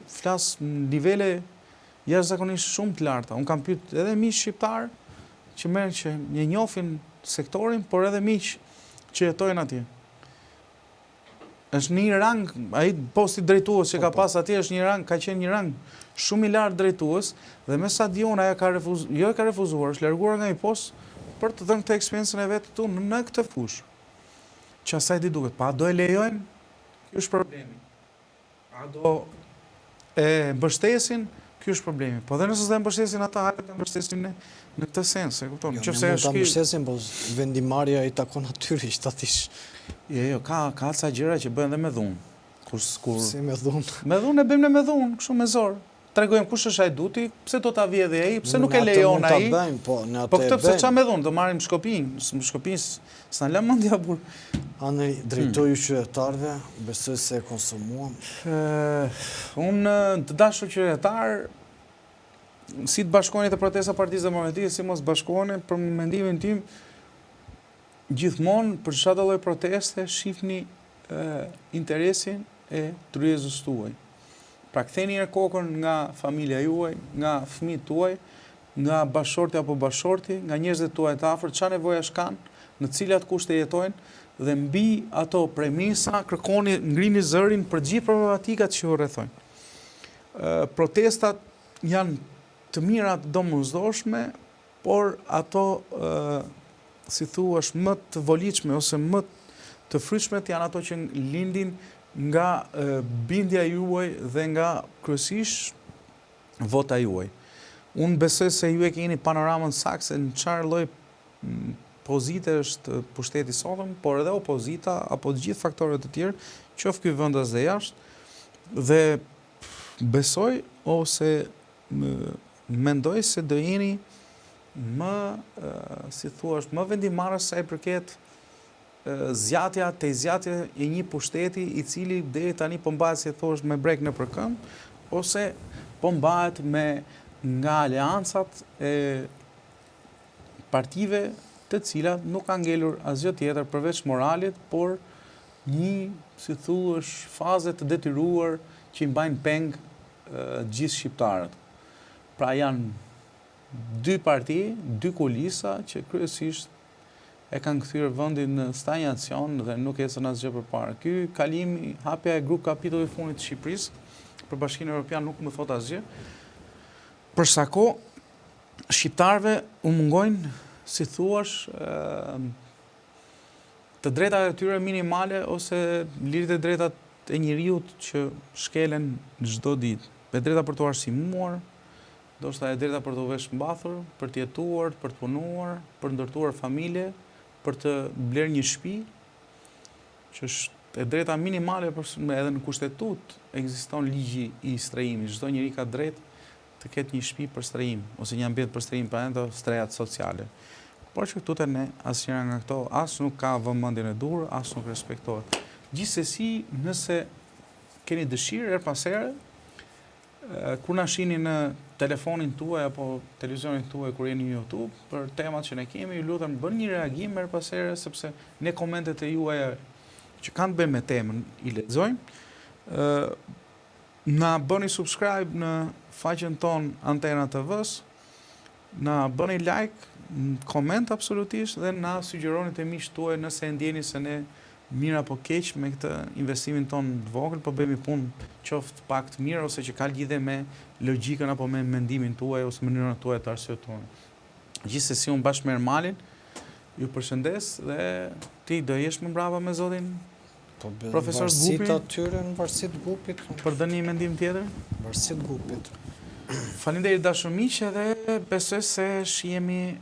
flas nivele jashtëzakonisht shumë të larta. Unë kam pyet edhe miq shqiptar që merren që një njohin sektorin, por edhe miq që jetojnë atje. Është një rang, ai posti drejtues që ka pas atje është një rang, ka qenë një rang shumë i lartë drejtues dhe me sa di unë ajo ka refuzuar, është larguar nga një post për të dhënë këtë eksperiencën e vetë tu në këtë fushë. Që asaj di duket, pa do e lejojnë, kjo është problemi. A do e mbështesin, kjo është problemi. Po dhe nëse s'e mbështesin ata, hajde të mbështesin në këtë sens, e kupton. Jo, ne mund ta mbështesim, po vendimarrja i takon natyrisht atij. Jo, ka ca gjëra që bëhen dhe me dhunë. Si me dhunë? Me dhunë e bëjmë me dhunë, kështu me zor. Tregojmë kush është ai duti, pse do ta vjedhë ai, pse nuk e lejon ai. Po këtë pse ç'a me dhunë, do marrim Shkopin, s'na lë mendja burr. Anë drejtori qytetarëve, besoj se konsumuam. Unë të dashur qytetar, si të bashkoheni të protesta Partisë Demokratike, si mos bashkoheni, për mendimin tim, gjithmonë për çdo lloj proteste shihni interesin e tryezës tuaj. Pra ktheni herë kokën nga familja juaj, nga fëmijët tuaj, nga bashorti apo bashorti, nga njerëzit tuaj të afërt, çfarë nevojash kanë, në cilat kushte jetojnë dhe mbi ato premisa kërkoni ngrini zërin për gjithë problematikat që ju rrethojnë. Protestat janë të mira të domosdoshme, por ato si thuash më të voliçme ose më të frytshmet janë ato që lindin nga bindja juaj dhe nga kryesisht vota juaj. Unë besoj se ju e keni panoramën saktë se në çfarë lloj pozite është pushteti sotëm, por edhe opozita apo të gjithë faktorët të tjerë, qoftë ky vend as dhe jashtë, dhe besoj ose mendoj se do jeni më, si thuash, më vendimarrës sa i përket zgjatja e një pushteti i cili deri tani po mbahet si thosh me brek në përkëmbë, ose po mbahet nga aleancat e partive të cilat nuk kanë ngelur asgjë tjetër përveç moralit, por një, si thuash, faze të detyruar që i mbajnë peng gjithë shqiptarët. Pra janë dy parti, dy kulisa që kryesisht e kanë kthyer vendin në stagnacion dhe nuk ecën asgjë përpara. Ky kalimi, hapja e grup kapitullit të fundit të Shqipërisë për Bashkinë Evropiane nuk më thot asgjë. Për sa kohë shqiptarëve u mungojnë, si thuash, të drejtat e tyre minimale ose lirit e drejtat e njeriut që shkelen çdo ditë. Me drejta për të arsimuar, ndoshta e drejta për të vesh mbathur, për të jetuar, për të punuar, për të ndërtuar familje, për të bler një shtëpi, që është e drejta minimale, edhe në kushtetut ekziston ligji i strehimit. Çdo njeri ka drejt të ketë një shtëpi për strehim, ose një ambient për strehim, për ende strehat sociale. Por që këtu të ne, asnjëra nga këto, as nuk ka vëmendjen e dur, as nuk respektohet. Gjithsesi, nëse keni dëshirë her pas here, kur na shihni në telefonin tuaj apo televizionin tuaj kur jeni në YouTube, për temat që ne kemi, ju lutem bëni një reagim her pas here, sepse ne komentet e juaja që kanë të bëjnë me temën i lexojmë. Na bëni subscribe në faqen ton Antena TV-s, na bëni like, koment absolutisht dhe na sugjeroni te miqtë tuaj nëse e ndjeni se ne mirë apo keq me këtë investimin ton të vogël, po bëjmë punë qoftë pak të mirë ose që ka lidhje me logjikën apo me mendimin tuaj ose mënyrën tuaj të arsyetuar. Gjithsesi unë bashkë me Ermalin ju përshëndes dhe ti do jesh më brava me zotin profesor Gupi. Varësit atyre në varësit Gupit. Për dëni mendim tjetër? Varësit Gupit. Faleminderit dashur miq, dhe besoj se shihemi